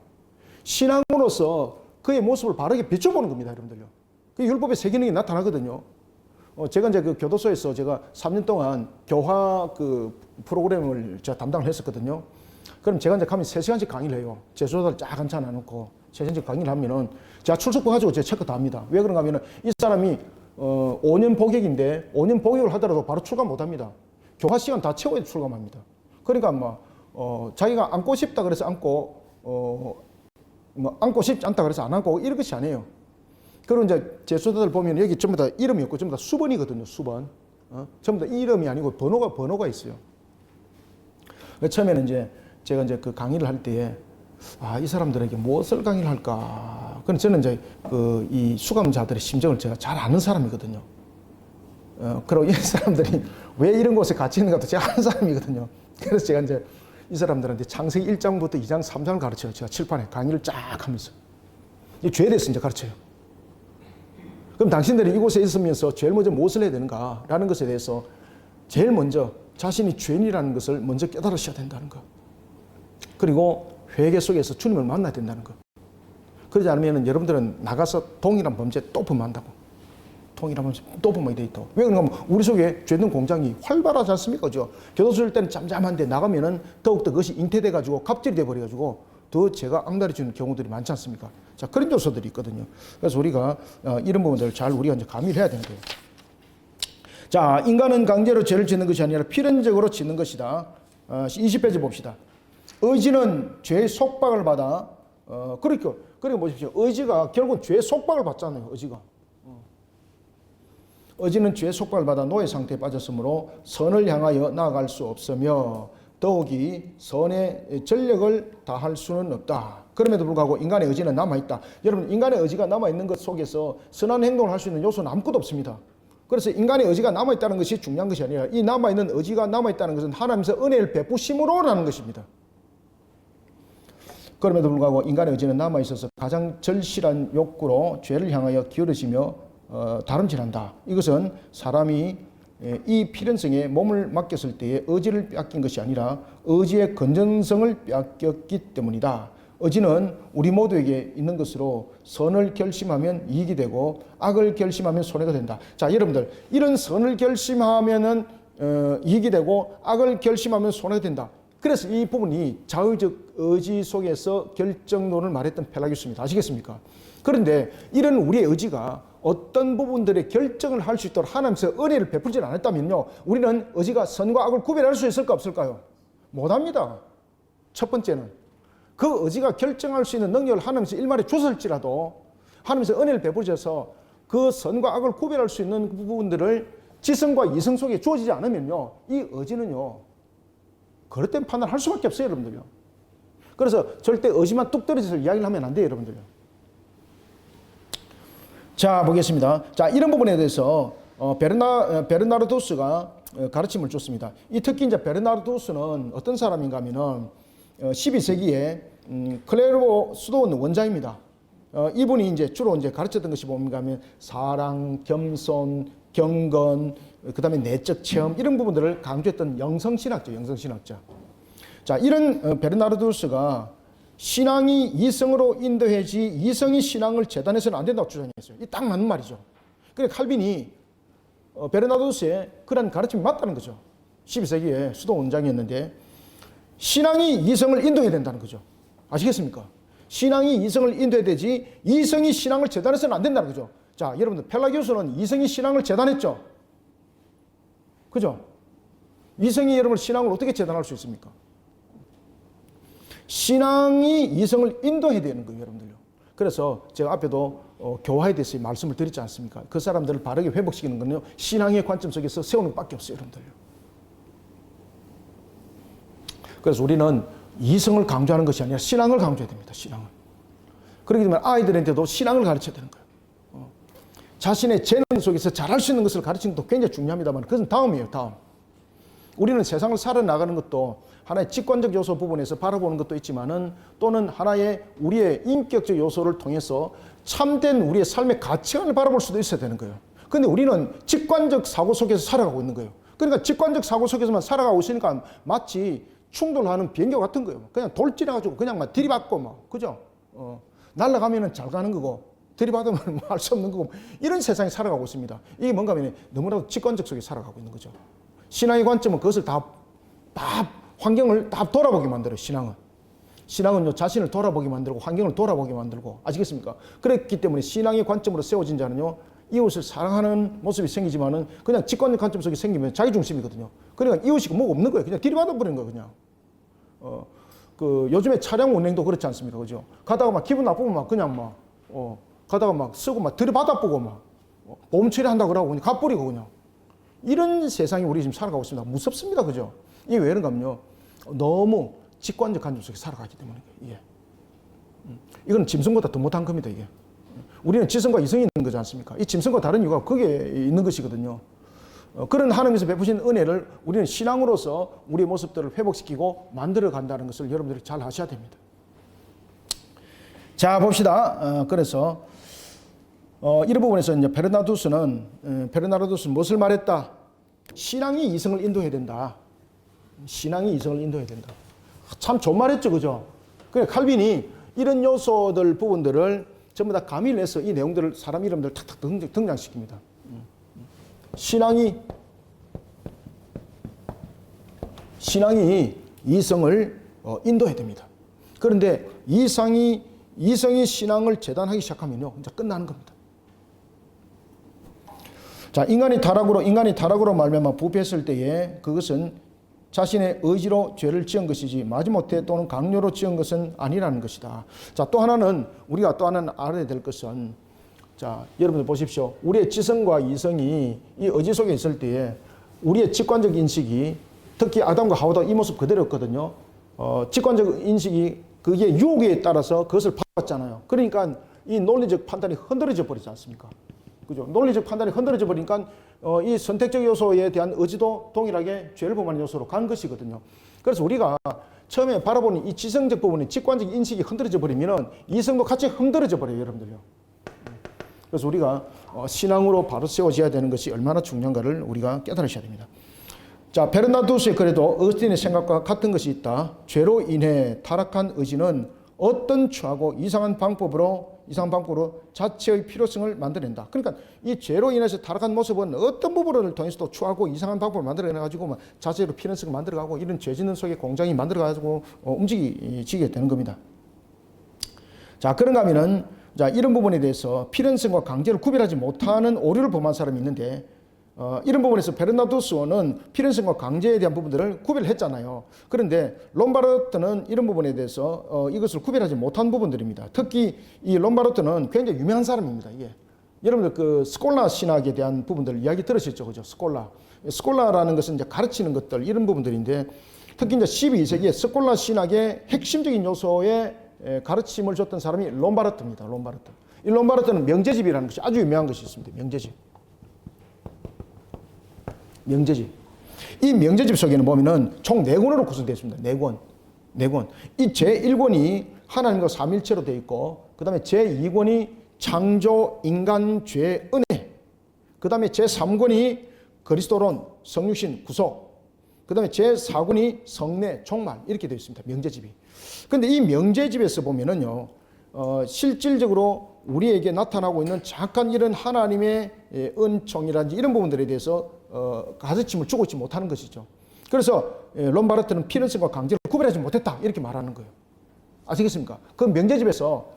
신앙으로서 그의 모습을 바르게 비춰보는 겁니다, 여러분들요. 그 율법의 세 기능이 나타나거든요. 제가 이제 그 교도소에서 제가 3년 동안 교화 그 프로그램을 제가 담당을 했었거든요. 그럼 제가 이제 가면 3시간씩 강의를 해요. 제소자들 쫙 앉혀놓고 3시간씩 강의를 하면은 제가 출석부 가지고 제가 체크 다 합니다. 왜 그런가 하면은 이 사람이 5년 복역인데 5년 복역을 하더라도 바로 출감 못 합니다. 교화 시간 다 채워야 출감합니다. 그러니까 자기가 앉고 싶다 그래서 앉고, 앉고 싶지 않다 그래서 안 앉고 이런 것이 아니에요. 그리고 이제 제소자들 보면 여기 전부 다 이름이 없고 전부 다 수번이거든요, 수번. 전부 다 이름이 아니고 번호가 있어요. 처음에는 이제 제가 이제 그 강의를 할 때에 이 사람들에게 무엇을 강의를 할까. 그럼 저는 이제 이 수감자들의 심정을 제가 잘 아는 사람이거든요. 그리고 이 사람들이 왜 이런 곳에 같이 있는가도 제가 아는 사람이거든요. 그래서 제가 이제 이 사람들한테 창세기 1장부터 2장, 3장을 가르쳐요. 제가 칠판에 강의를 쫙 하면서. 이 죄에 대해서 이제 가르쳐요. 그럼 당신들이 이곳에 있으면서 제일 먼저 무엇을 해야 되는가라는 것에 대해서 제일 먼저 자신이 죄인이라는 것을 먼저 깨달으셔야 된다는 것. 그리고 회개 속에서 주님을 만나야 된다는 것. 그러지 않으면 여러분들은 나가서 동일한 범죄 또 범한다고. 통일하면서 도파민이 돼 있다고. 왜 그런가 하면 우리 속에 죄는 공장이 활발하지 않습니까? 그죠? 교도소일 때는 잠잠한데 나가면은 더욱더 그것이 잉태돼가지고 갑질이 돼버려가지고 더 죄가 악랄해지는 경우들이 많지 않습니까? 자, 그런 요소들이 있거든요. 그래서 우리가 이런 부분들을 잘 우리가 이제 가미를 해야 되는 거예요. 자, 인간은 강제로 죄를 짓는 것이 아니라 필연적으로 짓는 것이다. 20페이지 봅시다. 의지는 죄의 속박을 받아, 그러니까 보십시오. 의지가 결국은 죄의 속박을 받잖아요. 의지는 죄의 속박을 받아 노예 상태에 빠졌으므로 선을 향하여 나아갈 수 없으며 더욱이 선의 전력을 다할 수는 없다. 그럼에도 불구하고 인간의 의지는 남아있다. 여러분, 인간의 의지가 남아있는 것 속에서 선한 행동을 할 수 있는 요소는 아무것도 없습니다. 그래서 인간의 의지가 남아있다는 것이 중요한 것이 아니라 이 남아있는 의지가 남아있다는 것은 하나님께서 은혜를 베푸심으로라는 것입니다. 그럼에도 불구하고 인간의 의지는 남아있어서 가장 절실한 욕구로 죄를 향하여 기울어지며 다름질한다. 이것은 사람이 이 필연성에 몸을 맡겼을 때의 의지를 빼앗긴 것이 아니라 의지의 건전성을 빼앗겼기 때문이다. 의지는 우리 모두에게 있는 것으로 선을 결심하면 이익이 되고 악을 결심하면 손해가 된다. 자, 여러분들, 이런 선을 결심하면은 이익이 되고 악을 결심하면 손해가 된다. 그래서 이 부분이 자의적 의지 속에서 결정론을 말했던 펠라기우스입니다. 아시겠습니까? 그런데 이런 우리의 의지가 어떤 부분들의 결정을 할 수 있도록 하나님께서 은혜를 베풀지 않았다면요, 우리는 의지가 선과 악을 구별할 수 있을까 없을까요? 못합니다. 첫 번째는 그 의지가 결정할 수 있는 능력을 하나님께서 일말에 줬을지라도 하나님께서 은혜를 베풀셔서 그 선과 악을 구별할 수 있는 부분들을 지성과 이성 속에 주어지지 않으면요, 이 의지는요 그릇된 판단을 할 수밖에 없어요, 여러분들요. 그래서 절대 의지만 뚝 떨어져서 이야기를 하면 안 돼요, 여러분들요. 자, 보겠습니다. 자, 이런 부분에 대해서 베르나르두스가 가르침을 줬습니다. 이 특히 이제 베르나르두스는 어떤 사람인가 하면은 12세기에 클레르보 수도원 원장입니다. 이분이 이제 주로 이제 가르쳤던 것이 뭔가 하면 사랑, 겸손, 경건, 그다음에 내적 체험 이런 부분들을 강조했던 영성신학자. 자, 이런 베르나르두스가 신앙이 이성으로 인도해지 이성이 신앙을 재단해서는 안 된다고 주장했어요. 이 딱 맞는 말이죠. 그래 칼빈이 베르나르두스의 그런 가르침이 맞다는 거죠. 12세기에 수도 원장이었는데 신앙이 이성을 인도해야 된다는 거죠. 아시겠습니까? 신앙이 이성을 인도해야 되지 이성이 신앙을 재단해서는 안 된다는 거죠. 자, 여러분들 펠라기우스는 이성이 신앙을 재단했죠. 그죠? 이성이 여러분 신앙을 어떻게 재단할 수 있습니까? 신앙이 이성을 인도해야 되는 거예요, 여러분들요. 그래서 제가 앞에도 교화에 대해서 말씀을 드렸지 않습니까? 그 사람들을 바르게 회복시키는 건요, 신앙의 관점 속에서 세우는 것밖에 없어요, 여러분들요. 그래서 우리는 이성을 강조하는 것이 아니라 신앙을 강조해야 됩니다, 신앙을. 그렇기 때문에 아이들한테도 신앙을 가르쳐야 되는 거예요. 자신의 재능 속에서 잘할 수 있는 것을 가르치는 것도 굉장히 중요합니다만 그것은 다음이에요, 다음. 우리는 세상을 살아나가는 것도 하나의 직관적 요소 부분에서 바라보는 것도 있지만은 또는 하나의 우리의 인격적 요소를 통해서 참된 우리의 삶의 가치관을 바라볼 수도 있어야 되는 거예요. 그런데 우리는 직관적 사고 속에서 살아가고 있는 거예요. 그러니까 직관적 사고 속에서만 살아가고 있으니까 마치 충돌하는 비행기 같은 거예요. 그냥 돌진해가지고 그냥 막 들이받고 막, 그죠? 날아가면은 잘 가는 거고 들이받으면 뭐 할 수 없는 거고 이런 세상에 살아가고 있습니다. 이게 뭔가 하면 너무나도 직관적 속에 살아가고 있는 거죠. 신앙의 관점은 그것을 다 환경을 다 돌아보게 만들어요, 신앙은. 신앙은요, 자신을 돌아보게 만들고 환경을 돌아보게 만들고, 아시겠습니까? 그렇기 때문에 신앙의 관점으로 세워진 자는요, 이웃을 사랑하는 모습이 생기지만은 그냥 직관적 관점 속에 생기면 자기 중심이거든요. 그러니까 이웃이 뭐가 없는 거예요. 그냥 들이받아 버리는 거예요, 그냥. 요즘에 차량 운행도 그렇지 않습니까? 그죠? 가다가 막 기분 나쁘면 막 그냥 막, 가다가 막 쓰고 막 들이받아 보고 막, 보험 처리한다 그러고 그냥 가버리고 그냥. 이런 세상에 우리 지금 살아가고 있습니다. 무섭습니다. 그죠? 이게 왜 그런가 하면요, 너무 직관적 관점 속에 살아가기 때문에. 예. 이건 짐승보다 더 못한 겁니다, 이게. 우리는 지성과 이성이 있는 거지 않습니까? 이 짐승과 다른 이유가 거기에 있는 것이거든요. 그런 하나님께서 베푸신 은혜를 우리는 신앙으로서 우리의 모습들을 회복시키고 만들어 간다는 것을 여러분들이 잘 아셔야 됩니다. 자, 봅시다. 그래서 이런 부분에서 이제 베르나르두스는 무엇을 말했다? 신앙이 이성을 인도해야 된다. 신앙이 이성을 인도해야 된다. 참 좋은 말했죠, 그죠? 그래 칼빈이 이런 요소들 부분들을 전부 다 가미를 해서 이 내용들을 사람 이름들 탁탁 등장시킵니다. 신앙이 이성을 인도해야 됩니다. 그런데 이성이 신앙을 재단하기 시작하면요, 이제 끝나는 겁니다. 자, 인간이 타락으로 말미암아 부패했을 때에 그것은 자신의 의지로 죄를 지은 것이지 마지못해 또는 강요로 지은 것은 아니라는 것이다. 자, 또 하나는 우리가 또 하나는 알아야 될 것은, 자, 여러분들 보십시오. 우리의 지성과 이성이 이 의지 속에 있을 때에 우리의 직관적 인식이, 특히 아담과 하와도 이 모습 그대로였거든요. 직관적 인식이 그게 유혹에 따라서 그것을 받았잖아요. 그러니까 이 논리적 판단이 흔들어져 버리지 않습니까? 그죠? 논리적 판단이 흔들어져 버리니까 이 선택적 요소에 대한 의지도 동일하게 죄를 범하는 요소로 간 것이거든요. 그래서 우리가 처음에 바라보는 이 지성적 부분이, 직관적 인식이 흔들어져 버리면 이성도 같이 흔들어져 버려요, 여러분들요. 그래서 우리가 신앙으로 바로 세워져야 되는 것이 얼마나 중요한가를 우리가 깨달으셔야 됩니다. 자, 베르나두스의 글에도 어거스틴의 생각과 같은 것이 있다. 죄로 인해 타락한 의지는 어떤 추하고 이상한 방법으로 자체의 필요성을 만들어낸다. 그러니까 이 죄로 인해서 타락한 모습은 어떤 부분을 통해서도 추하고 이상한 방법을 만들어내가지고 자체로 필요성을 만들어가고 이런 죄 짓는 속에 공장이 만들어가지고 움직이게 되는 겁니다. 자, 그런가 하면은, 자, 이런 부분에 대해서 필연성과 강제를 구별하지 못하는 오류를 범한 사람이 있는데, 이런 부분에서 베르나두스는 필연성과 강제에 대한 부분들을 구별했잖아요. 그런데 롬바르트는 이런 부분에 대해서 이것을 구별하지 못한 부분들입니다. 특히 이 롬바르트는 굉장히 유명한 사람입니다. 이게 여러분들 그 스콜라 신학에 대한 부분들 이야기 들으셨죠, 그죠? 스콜라라는 것은 이제 가르치는 것들 이런 부분들인데, 특히 이제 12세기에 스콜라 신학의 핵심적인 요소에 가르침을 줬던 사람이 롬바르트입니다. 이 롬바르트는 명제집이라는 것이 아주 유명한 것이 있습니다. 명제집. 이 명제집 속에는 보면은 총 4권으로 구성되어 있습니다. 4권. 이 제1권이 하나님과 삼일체로 되어 있고, 그 다음에 제2권이 창조, 인간, 죄, 은혜. 그 다음에 제3권이 그리스도론, 성육신, 구속. 그 다음에 제4권이 성례, 종말. 이렇게 되어 있습니다. 명제집이. 근데 이 명제집에서 보면은요, 실질적으로 우리에게 나타나고 있는 잠깐 이런 하나님의 은총이라든지 이런 부분들에 대해서 가르침을 주고 있지 못하는 것이죠. 그래서 롬바르트는 필연성과 강제를 구별하지 못했다 이렇게 말하는 거예요. 아시겠습니까? 그 명제집에서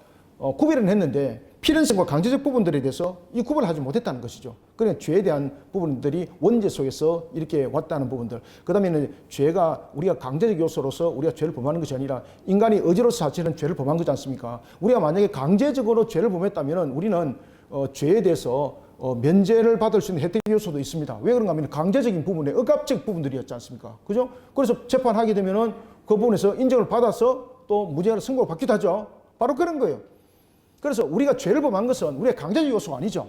구별은 했는데 필연성과 강제적 부분들에 대해서 이 구별을 하지 못했다는 것이죠. 그러니까 죄에 대한 부분들이 원죄 속에서 이렇게 왔다는 부분들. 그 다음에는 죄가 우리가 강제적 요소로서 우리가 죄를 범하는 것이 아니라 인간이 의지로서 자체는 죄를 범한 거지 않습니까? 우리가 만약에 강제적으로 죄를 범했다면 우리는 죄에 대해서 면제를 받을 수 있는 혜택 요소도 있습니다. 왜 그런가 하면 강제적인 부분에 억압적 부분들이었지 않습니까? 그죠? 그래서 재판하게 되면은 그 부분에서 인정을 받아서 또 무죄를 선고를 받기도 하죠. 바로 그런 거예요. 그래서 우리가 죄를 범한 것은 우리의 강제적 요소가 아니죠.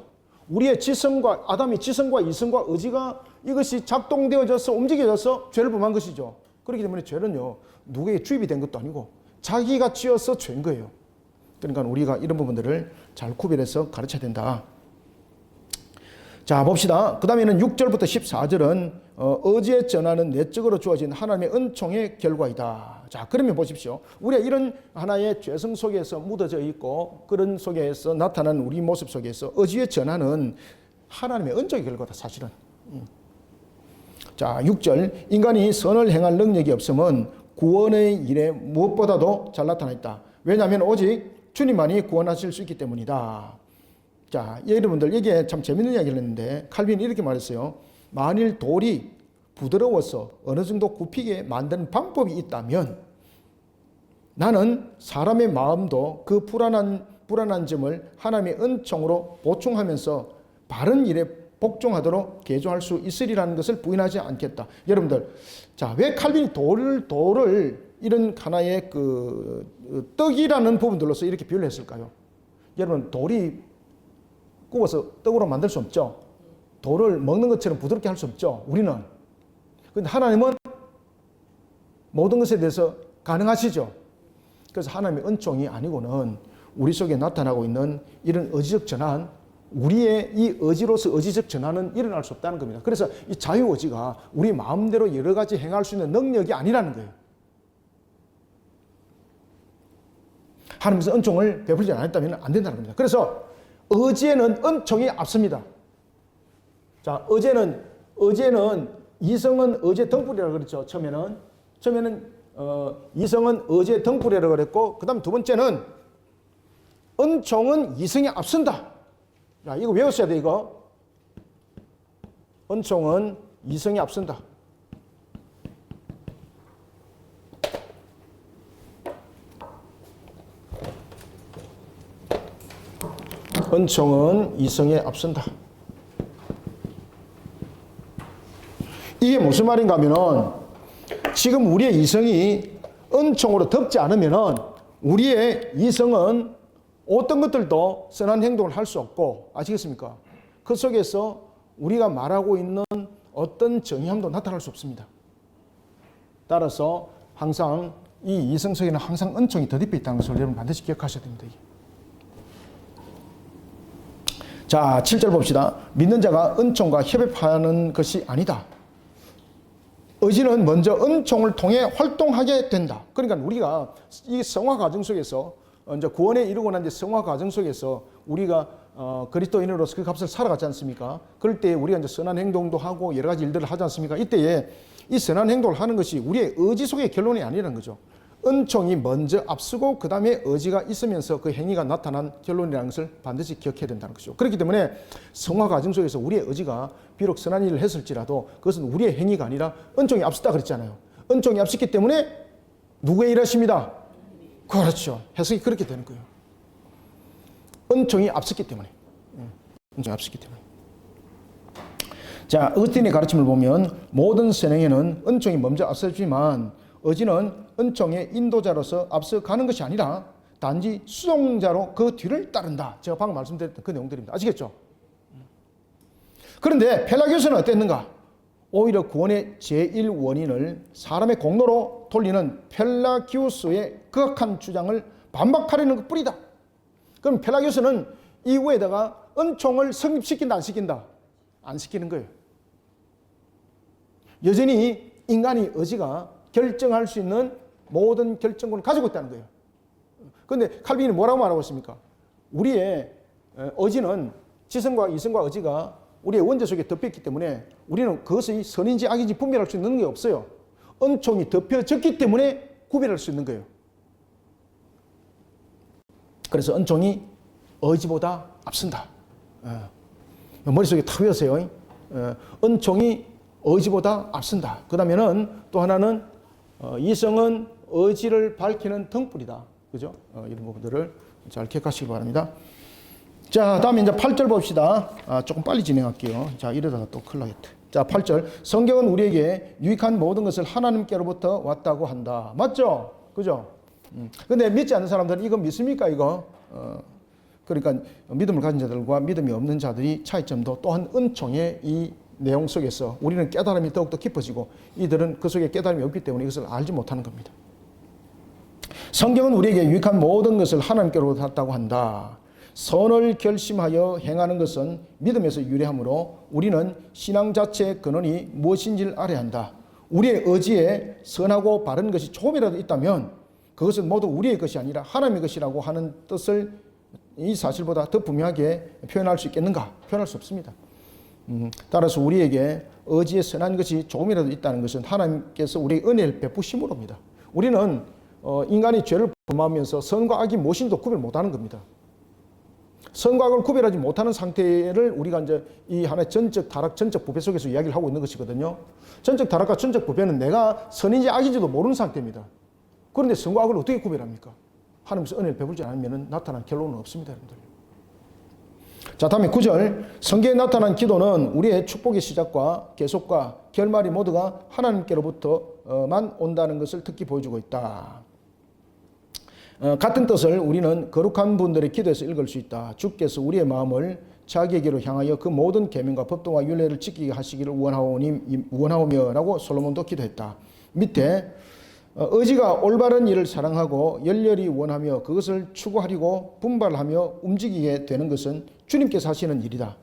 우리의 지성과, 아담의 지성과 이성과 의지가 이것이 작동되어져서 움직여져서 죄를 범한 것이죠. 그렇기 때문에 죄는요, 누구에게 주입이 된 것도 아니고 자기가 지어서 죄인 거예요. 그러니까 우리가 이런 부분들을 잘 구별해서 가르쳐야 된다. 자, 봅시다. 그 다음에는 6절부터 14절은 의지의 전환은 내적으로 주어진 하나님의 은총의 결과이다. 자, 그러면 보십시오. 우리가 이런 하나의 죄성 속에서 묻어져 있고 그런 속에서 나타난 우리 모습 속에서 의지의 전환은 하나님의 은총의 결과다, 사실은. 자, 6절. 인간이 선을 행할 능력이 없으면 구원의 일에 무엇보다도 잘 나타나 있다. 왜냐하면 오직 주님만이 구원하실 수 있기 때문이다. 자, 여러분들, 이게 참 재밌는 이야기를 했는데 칼빈이 이렇게 말했어요. 만일 돌이 부드러워서 어느 정도 굽히게 만드는 방법이 있다면 나는 사람의 마음도 그 불안한 점을 하나님의 은총으로 보충하면서 바른 일에 복종하도록 개조할 수 있으리라는 것을 부인하지 않겠다. 여러분들, 자, 왜 칼빈이 돌을 이런 하나의 그 떡이라는 부분들로서 이렇게 비유를 했을까요? 여러분, 돌이 구워서 떡으로 만들 수 없죠. 돌을 먹는 것처럼 부드럽게 할 수 없죠. 우리는. 그런데 하나님은 모든 것에 대해서 가능하시죠. 그래서 하나님의 은총이 아니고는 우리 속에 나타나고 있는 이런 의지적 전환, 우리의 이 의지로서 의지적 전환은 일어날 수 없다는 겁니다. 그래서 이 자유의지가 우리 마음대로 여러 가지 행할 수 있는 능력이 아니라는 거예요. 하나님께서 은총을 베풀지 않았다면 안 된다는 겁니다. 그래서 의지에는 은총이 앞섭니다. 자, 어제는 이성은 어제 등불이라고 그랬죠. 처음에는 이성은 어제 등불이라고 그랬고, 그 다음 두 번째는 은총은 이성에 앞선다. 자, 이거 외웠어야 돼, 이거. 은총은 이성에 앞선다. 은총은 이성에 앞선다. 이게 무슨 말인가 하면은 지금 우리의 이성이 은총으로 덮지 않으면은 우리의 이성은 어떤 것들도 선한 행동을 할 수 없고, 아시겠습니까? 그 속에서 우리가 말하고 있는 어떤 정의함도 나타날 수 없습니다. 따라서 항상 이 이성 속에는 항상 은총이 덧입혀 있다는 것을 여러분 반드시 기억하셔야 됩니다. 자, 7절 봅시다. 믿는 자가 은총과 협업하는 것이 아니다. 의지는 먼저 은총을 통해 활동하게 된다. 그러니까 우리가 이 성화 과정 속에서 이제 구원에 이르고 난 뒤 성화 과정 속에서 우리가 그리스도인으로서 그 값을 살아가지 않습니까? 그럴 때 우리가 이제 선한 행동도 하고 여러 가지 일들을 하지 않습니까? 이때에 이 선한 행동을 하는 것이 우리의 의지 속의 결론이 아니라는 거죠. 은총이 먼저 앞서고 그 다음에 의지가 있으면서 그 행위가 나타난 결론이라는 것을 반드시 기억해야 된다는 것이죠. 그렇기 때문에 성화 과정 속에서 우리의 의지가 비록 선한 일을 했을지라도 그것은 우리의 행위가 아니라 은총이 앞섰다 그랬잖아요. 은총이 앞섰기 때문에 누구의 일하십니다? 그렇죠. 해석이 그렇게 되는 거예요. 은총이 앞섰기 때문에. 은총이 앞섰기 때문에. 자, 어거스틴의 가르침을 보면 모든 선행에는 은총이 먼저 앞서지만 의지는 은총의 인도자로서 앞서가는 것이 아니라 단지 수동자로 그 뒤를 따른다. 제가 방금 말씀드렸던 그 내용들입니다. 아시겠죠? 그런데 펠라기오스는 어땠는가? 오히려 구원의 제1원인을 사람의 공로로 돌리는 펠라기오스의 극악한 주장을 반박하려는 것뿐이다. 그럼 펠라기오스는 이후에다가 은총을 성립시킨다, 안 시킨다? 안 시키는 거예요. 여전히 인간의 의지가 결정할 수 있는 모든 결정권을 가지고 있다는 거예요. 그런데 칼빈이 뭐라고 말하고 있습니까? 우리의 의지는 지성과 이성과 의지가 우리의 원죄 속에 덮여있기 때문에 우리는 그것이 선인지 악인지 분별할 수 있는 게 없어요. 은총이 덮여졌기 때문에 구별할 수 있는 거예요. 그래서 은총이 의지보다 앞선다. 머릿속에 탁 외우세요. 은총이 의지보다 앞선다. 그 다음에는 또 하나는 이성은 의지를 밝히는 등불이다. 그죠? 이런 부분들을 잘 기억하시기 바랍니다. 자, 다음에 이제 8절 봅시다. 조금 빨리 진행할게요. 자, 이러다가 또 큰일 나겠다. 자, 8절. 성경은 우리에게 유익한 모든 것을 하나님께로부터 왔다고 한다. 맞죠? 그죠? 근데 믿지 않는 사람들은 이거 믿습니까, 이거? 그러니까 믿음을 가진 자들과 믿음이 없는 자들이 차이점도 또한 은총의 이 내용 속에서 우리는 깨달음이 더욱더 깊어지고 이들은 그 속에 깨달음이 없기 때문에 이것을 알지 못하는 겁니다. 성경은 우리에게 유익한 모든 것을 하나님께로부터 왔다고 한다. 선을 결심하여 행하는 것은 믿음에서 유래하므로 우리는 신앙 자체의 근원이 무엇인지를 알아야 한다. 우리의 의지에 선하고 바른 것이 조금이라도 있다면 그것은 모두 우리의 것이 아니라 하나님의 것이라고 하는 뜻을 이 사실보다 더 분명하게 표현할 수 있겠는가? 표현할 수 없습니다. 따라서 우리에게 의지에 선한 것이 조금이라도 있다는 것은 하나님께서 우리의 은혜를 베푸심으로입니다. 우리는 인간이 죄를 범하면서 선과 악이 무엇인지도 구별 못하는 겁니다. 선과 악을 구별하지 못하는 상태를 우리가 이제 이 하나의 전적 타락, 전적 부패 속에서 이야기를 하고 있는 것이거든요. 전적 타락과 전적 부패는 내가 선인지 악인지도 모르는 상태입니다. 그런데 선과 악을 어떻게 구별합니까? 하나님께서 은혜를 베풀지 않으면 나타난 결론은 없습니다, 여러분들. 자, 다음에 9절. 성경에 나타난 기도는 우리의 축복의 시작과 계속과 결말이 모두가 하나님께로부터만 온다는 것을 특히 보여주고 있다. 같은 뜻을 우리는 거룩한 분들의 기도에서 읽을 수 있다. 주께서 우리의 마음을 자기에게로 향하여 그 모든 계명과 법도와 율례를 지키게 하시기를 원하오며 라고 솔로몬도 기도했다. 밑에 의지가 올바른 일을 사랑하고 열렬히 원하며 그것을 추구하려고 분발하며 움직이게 되는 것은 주님께서 하시는 일이다.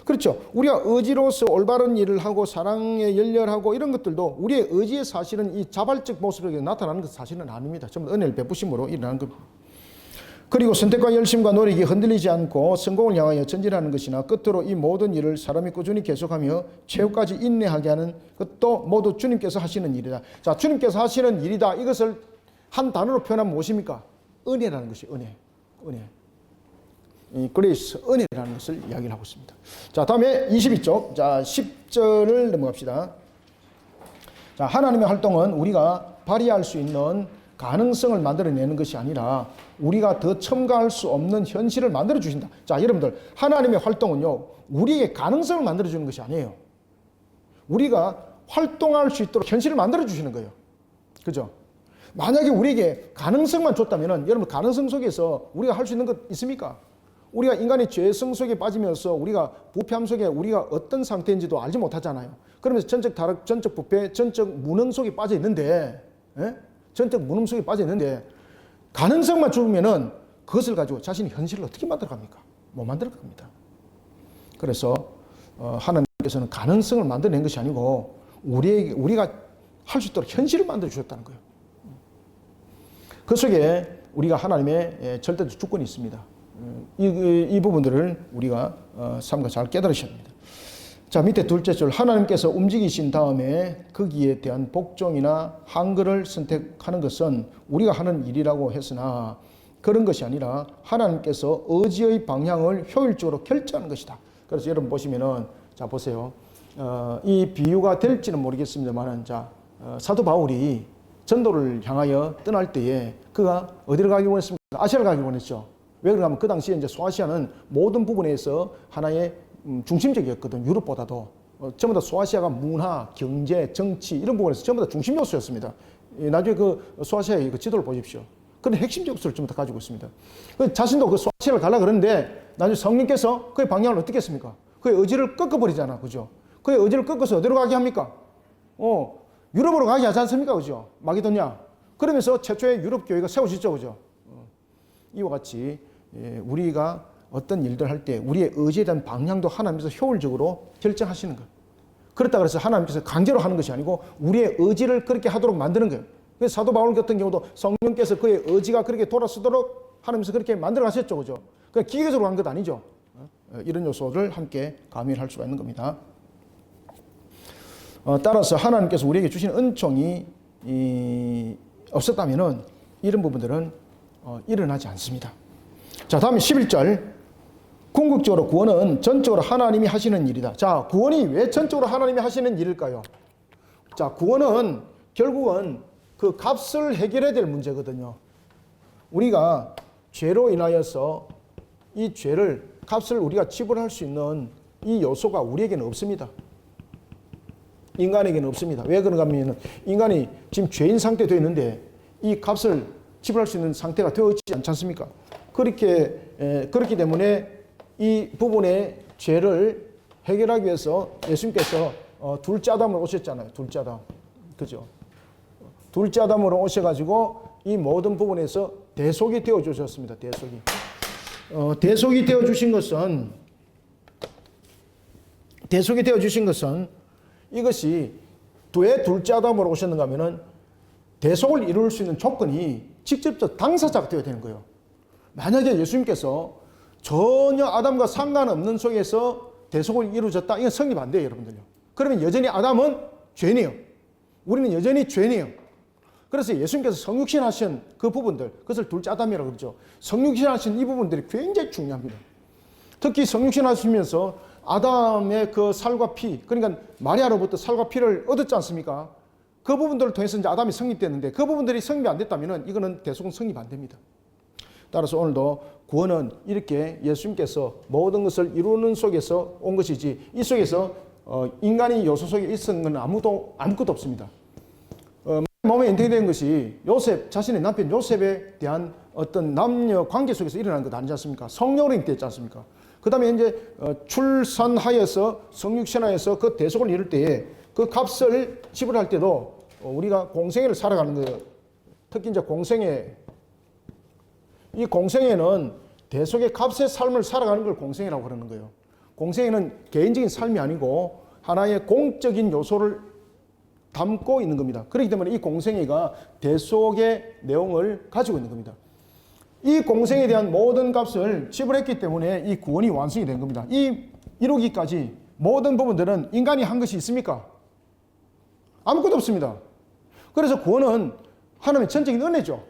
그렇죠. 우리가 의지로서 올바른 일을 하고 사랑에 열렬하고 이런 것들도 우리의 의지의 사실은 이 자발적 모습으로 나타나는 것 사실은 아닙니다. 전부 은혜를 베푸심으로 일어나는 겁니다. 그리고 선택과 열심과 노력이 흔들리지 않고 성공을 향하여 전진하는 것이나 끝으로 이 모든 일을 사람이 꾸준히 계속하며 최후까지 인내하게 하는 것도 모두 주님께서 하시는 일이다. 자, 주님께서 하시는 일이다. 이것을 한 단어로 표현하면 무엇입니까? 은혜라는 것이 은혜. 이 그레이스, 은혜라는 것을 이야기를 하고 있습니다. 자, 다음에 22쪽. 자, 10절을 넘어갑시다. 자, 하나님의 활동은 우리가 발휘할 수 있는 가능성을 만들어내는 것이 아니라 우리가 더 첨가할 수 없는 현실을 만들어 주신다. 자, 여러분들, 하나님의 활동은요, 우리에게 가능성을 만들어 주는 것이 아니에요. 우리가 활동할 수 있도록 현실을 만들어 주시는 거예요. 그죠? 만약에 우리에게 가능성만 줬다면은, 여러분, 가능성 속에서 우리가 할 수 있는 것 있습니까? 우리가 인간의 죄성 속에 빠지면서 우리가 부패함 속에 우리가 어떤 상태인지도 알지 못하잖아요. 그러면서 전적 타락, 전적 부패, 전적 무능 속에 빠져 있는데, 전적 무능 속에 빠져 있는데, 가능성만 주면은 그것을 가지고 자신의 현실을 어떻게 만들어 갑니까? 못 만들어 갑니다. 그래서 하나님께서는 가능성을 만들어낸 것이 아니고 우리가 할 수 있도록 현실을 만들어 주셨다는 거예요. 그 속에 우리가 하나님의 절대적 주권이 있습니다. 이 부분들을 우리가 삼가 잘 깨달으셔야 합니다. 자, 밑에 둘째 줄, 하나님께서 움직이신 다음에 거기에 대한 복종이나 한글을 선택하는 것은 우리가 하는 일이라고 했으나 그런 것이 아니라 하나님께서 의지의 방향을 효율적으로 결정하는 것이다. 그래서 여러분 보시면은, 자, 보세요. 이 비유가 될지는 모르겠습니다만은, 자, 사도 바울이 전도를 향하여 떠날 때에 그가 어디를 가기 원했습니까? 아시아를 가기 원했죠. 왜 그런가 하면 그 당시에 이제 소아시아는 모든 부분에서 하나의 중심적이었거든. 유럽보다도. 전부 다 소아시아가 문화, 경제, 정치 이런 부분에서 전부 다 중심 요소였습니다. 나중에 그 소아시아의 그 지도를 보십시오. 그런 핵심 요소를 전부 다 가지고 있습니다. 자신도 그 소아시아를 가려고 그러는데 나중에 성령께서 그의 방향을 어떻게 했습니까? 그의 의지를 꺾어버리잖아. 그죠? 그의 의지를 꺾어서 어디로 가게 합니까? 유럽으로 가게 하지 않습니까? 그죠? 마게도냐. 그러면서 최초의 유럽 교회가 세워지죠. 그죠? 이와 같이 우리가 어떤 일들 할 때 우리의 의지에 대한 방향도 하나님께서 효율적으로 결정하시는 거예요. 그렇다 그래서 하나님께서 강제로 하는 것이 아니고 우리의 의지를 그렇게 하도록 만드는 거예요. 그래서 사도 바울 같은 경우도 성령께서 그의 의지가 그렇게 돌아서도록 하나님께서 그렇게 만들어 가셨죠. 그죠? 그러니까 기계적으로 한 것 아니죠. 이런 요소를 함께 가미할 수가 있는 겁니다. 따라서 하나님께서 우리에게 주신 은총이 없었다면은 이런 부분들은 일어나지 않습니다. 자, 다음에 11절. 궁극적으로 구원은 전적으로 하나님이 하시는 일이다. 자, 구원이 왜 전적으로 하나님이 하시는 일일까요? 자, 구원은 결국은 그 값을 해결해야 될 문제거든요. 우리가 죄로 인하여서 이 죄를, 값을 우리가 지불할 수 있는 이 요소가 우리에게는 없습니다. 인간에게는 없습니다. 왜 그런가 하면 인간이 지금 죄인 상태에 되어 있는데 이 값을 지불할 수 있는 상태가 되어 있지 않지 않습니까? 그렇기 때문에 이 부분의 죄를 해결하기 위해서 예수님께서 둘째 아담으로 오셨잖아요. 둘째 아담. 그죠? 둘째 아담으로 오셔가지고 이 모든 부분에서 대속이 되어 주셨습니다. 대속이. 대속이 되어 주신 것은 이것이 왜 둘째 아담으로 오셨는가 하면은 대속을 이룰 수 있는 조건이 직접적 당사자가 되어야 되는 거예요. 만약에 예수님께서 전혀 아담과 상관없는 속에서 대속을 이루어졌다. 이건 성립 안 돼요, 여러분들요. 그러면 여전히 아담은 죄인이에요. 우리는 여전히 죄인이에요. 그래서 예수님께서 성육신 하신 그 부분들, 그것을 둘째 아담이라고 그러죠. 성육신 하신 이 부분들이 굉장히 중요합니다. 특히 성육신 하시면서 아담의 그 살과 피, 그러니까 마리아로부터 살과 피를 얻었지 않습니까? 그 부분들을 통해서 이제 아담이 성립됐는데 그 부분들이 성립이 안 됐다면 이거는 대속은 성립 안 됩니다. 따라서 오늘도 구원은 이렇게 예수님께서 모든 것을 이루는 속에서 온 것이지 이 속에서 인간의 요소 속에 있었는 건 아무것도 없습니다. 몸에 인teg된 것이 요셉, 자신의 남편 요셉에 대한 어떤 남녀 관계 속에서 일어난 것 아니지 않습니까? 성령으로 잉태했지 않습니까? 그 다음에 이제 출산하여서 성육신하여서 그 대속을 이룰 때에 그 값을 지불할 때도 우리가 공생애를 살아가는 거예요. 특히 이제 이 공생애는 대속의 값의 삶을 살아가는 걸 공생애라고 그러는 거예요. 공생애는 개인적인 삶이 아니고 하나의 공적인 요소를 담고 있는 겁니다. 그렇기 때문에 이 공생애가 대속의 내용을 가지고 있는 겁니다. 이 공생에 대한 모든 값을 지불했기 때문에 이 구원이 완성이 된 겁니다. 이루기까지 모든 부분들은 인간이 한 것이 있습니까? 아무것도 없습니다. 그래서 구원은 하나님의 전적인 은혜죠.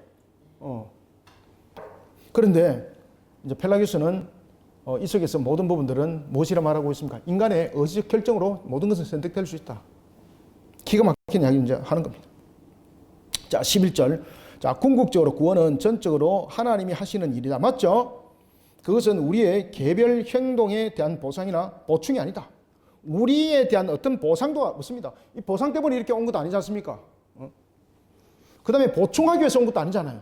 그런데 이제 펠라기우스는 이 속에서 모든 부분들은 무엇이라 말하고 있습니까? 인간의 의지적 결정으로 모든 것은 선택될 수 있다. 기가 막힌 이야기를 이제 하는 겁니다. 자, 11절. 자, 궁극적으로 구원은 전적으로 하나님이 하시는 일이다. 맞죠? 그것은 우리의 개별 행동에 대한 보상이나 보충이 아니다. 우리에 대한 어떤 보상도 없습니다. 이 보상 때문에 이렇게 온 것도 아니지 않습니까? 그 다음에 보충하기 위해서 온 것도 아니잖아요.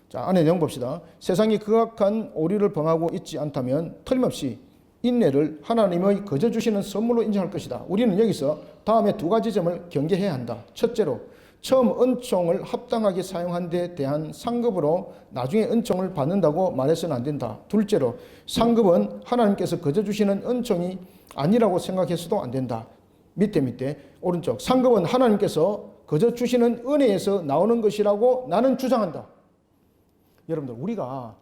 자, 안에 내용 봅시다. 세상이 극악한 오류를 범하고 있지 않다면 틀림없이 인내를 하나님의 거저 주시는 선물로 인정할 것이다. 우리는 여기서 다음에 두 가지 점을 경계해야 한다. 첫째로, 처음 은총을 합당하게 사용한 데 대한 상급으로 나중에 은총을 받는다고 말해서는 안 된다. 둘째로, 상급은 하나님께서 거저 주시는 은총이 아니라고 생각해서도 안 된다. 밑에 오른쪽, 상급은 하나님께서 거저 주시는 은혜에서 나오는 것이라고 나는 주장한다. 여러분들, 우리가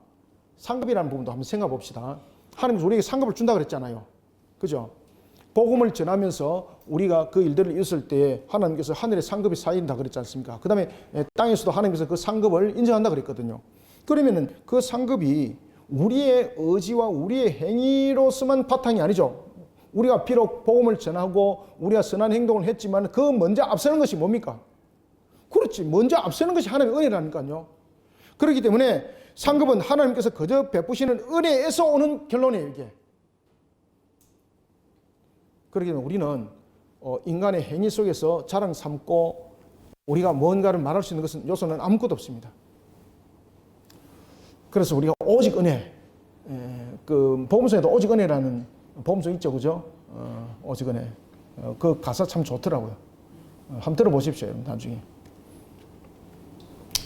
상급이라는 부분도 한번 생각해 봅시다. 하나님께서 우리에게 상급을 준다 그랬잖아요. 그죠? 복음을 전하면서 우리가 그 일들을 이뤘을 때 하나님께서 하늘의 상급이 쌓인다 그랬지 않습니까? 그 다음에 땅에서도 하나님께서 그 상급을 인정한다 그랬거든요. 그러면은 그 상급이 우리의 의지와 우리의 행위로서만 바탕이 아니죠. 우리가 비록 복음을 전하고 우리가 선한 행동을 했지만 그 먼저 앞서는 것이 뭡니까? 그렇지. 먼저 앞서는 것이 하나님의 은혜라니까요. 그렇기 때문에 상급은 하나님께서 거저 베푸시는 은혜에서 오는 결론이에요, 이게. 그렇기 때문에 우리는 인간의 행위 속에서 자랑 삼고 우리가 뭔가를 말할 수 있는 것은 요소는 아무것도 없습니다. 그래서 우리가 오직 은혜, 그 복음서에도 오직 은혜라는 복음서 있죠, 그죠? 오직 은혜. 그 가사 참 좋더라고요. 한번 들어보십시오, 여러분, 나중에.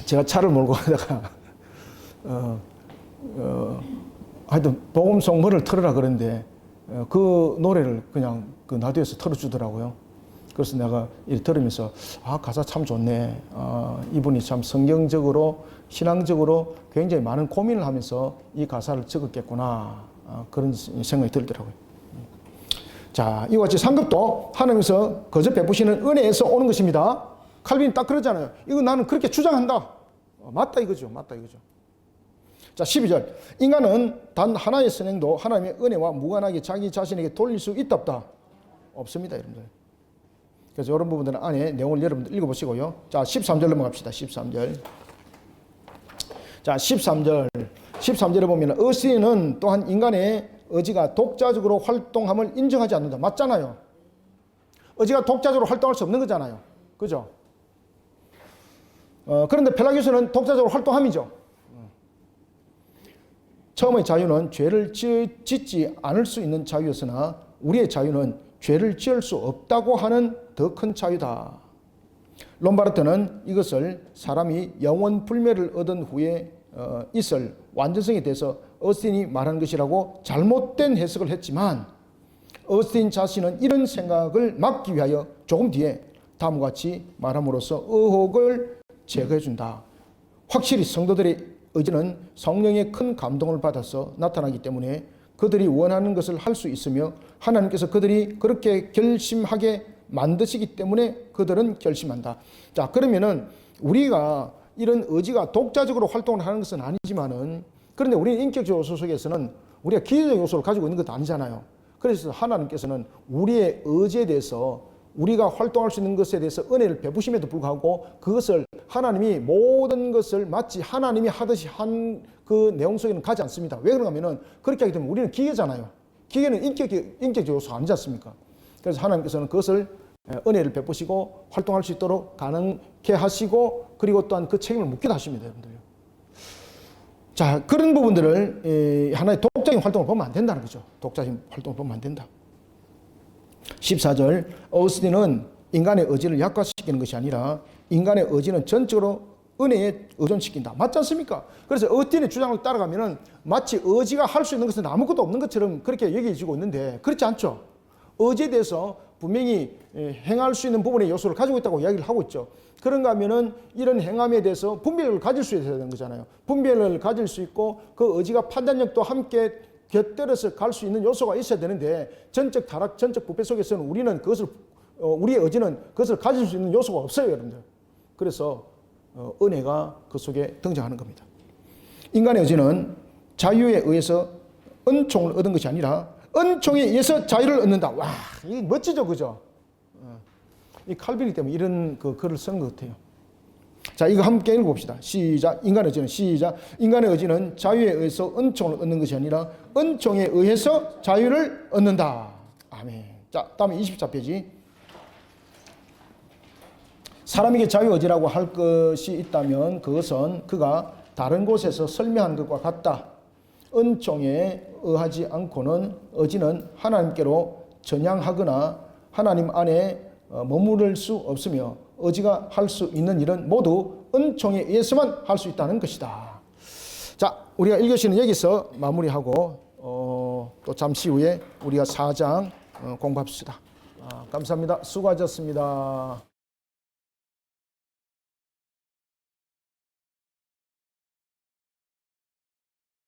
제가 차를 몰고 가다가 하여튼 복음 성문을 틀어라 그랬는데 그 노래를 그냥 그 라디오에서 틀어주더라고요. 그래서 내가 이렇게 들으면서 가사 참 좋네. 이분이 참 성경적으로 신앙적으로 굉장히 많은 고민을 하면서 이 가사를 적었겠구나. 그런 생각이 들더라고요. 자, 이와 같이 상급도 하나님께서 거저 베푸시는 은혜에서 오는 것입니다. 칼빈이 딱 그러잖아요. 이거 나는 그렇게 주장한다. 맞다 이거죠. 맞다 이거죠. 자, 12절. 인간은 단 하나의 선행도 하나님의 은혜와 무관하게 자기 자신에게 돌릴 수 있다 없다? 없습니다, 여러분들. 그래서 이런 부분들은 안에 내용을 여러분들 읽어보시고요. 자, 13절 넘어갑시다. 13절. 자, 13절에 보면 의지는 또한 인간의 의지가 독자적으로 활동함을 인정하지 않는다. 맞잖아요. 의지가 독자적으로 활동할 수 없는 거잖아요. 그죠? 그런데 펠라기우스는 독자적으로 활동함이죠. 처음의 자유는 죄를 짓지 않을 수 있는 자유였으나 우리의 자유는 죄를 지을 수 없다고 하는 더 큰 자유다. 롬바르트는 이것을 사람이 영원 불멸을 얻은 후에 있을 완전성에 대해서 어스틴이 말한 것이라고 잘못된 해석을 했지만 어스틴 자신은 이런 생각을 막기 위하여 조금 뒤에 다음과 같이 말함으로써 의혹을 제거해준다. 확실히 성도들의 의지는 성령의 큰 감동을 받아서 나타나기 때문에 그들이 원하는 것을 할 수 있으며 하나님께서 그들이 그렇게 결심하게 만드시기 때문에 그들은 결심한다. 자, 그러면은 우리가 이런 의지가 독자적으로 활동을 하는 것은 아니지만은 그런데 우리는 인격 요소 속에서는 우리가 기계적 요소를 가지고 있는 것도 아니잖아요. 그래서 하나님께서는 우리의 의지에 대해서 우리가 활동할 수 있는 것에 대해서 은혜를 베푸심에도 불구하고 그것을 하나님이 모든 것을 마치 하나님이 하듯이 한 그 내용 속에는 가지 않습니다. 왜 그런가 하면은 그렇게 하기 때문에 우리는 기계잖아요. 기계는 인격 요소가 아니지 않습니까? 그래서 하나님께서는 그것을 은혜를 베푸시고 활동할 수 있도록 가능케 하시고 그리고 또한 그 책임을 묻기도 하십니다, 여러분들. 자, 그런 부분들을 하나의 독자적인 활동을 보면 안 된다는 거죠. 독자적인 활동을 보면 안 된다. 14절, 어스틴은 인간의 의지를 약화시키는 것이 아니라 인간의 의지는 전적으로 은혜에 의존시킨다. 맞지 않습니까? 그래서 어스틴의 주장을 따라가면은 마치 의지가 할 수 있는 것은 아무것도 없는 것처럼 그렇게 얘기해주고 있는데 그렇지 않죠. 의지에 대해서 분명히 행할 수 있는 부분의 요소를 가지고 있다고 이야기를 하고 있죠. 그런가 하면은 이런 행함에 대해서 분별력을 가질 수 있어야 되는 거잖아요. 분별력을 가질 수 있고 그 의지가 판단력도 함께 곁들여서 갈 수 있는 요소가 있어야 되는데 전적 타락, 전적 부패 속에서는 우리는 그것을 우리의 의지는 그것을 가질 수 있는 요소가 없어요, 여러분들. 그래서 은혜가 그 속에 등장하는 겁니다. 인간의 의지는 자유에 의해서 은총을 얻은 것이 아니라 은총에 의해서 자유를 얻는다. 와, 이게 멋지죠, 그죠? 이 칼빈이 때문에 이런 그 글을 쓰는 것 같아요. 자, 이거 함께 읽어봅시다. 시작. 인간의 의지는 시작. 인간의 의지는 자유에 의해서 은총을 얻는 것이 아니라 은총에 의해서 자유를 얻는다. 아멘. 자, 다음에 24페이지. 사람에게 자유의지라고 할 것이 있다면 그것은 그가 다른 곳에서 설명한 것과 같다. 은총에 의하지 않고는 의지는 하나님께로 전향하거나 하나님 안에 머무를 수 없으며 의지가 할 수 있는 일은 모두 은총에 의해서만 할 수 있다는 것이다. 자, 우리가 읽으시는 여기서 마무리하고 또 잠시 후에 우리가 4장 공부합시다. 감사합니다. 수고하셨습니다.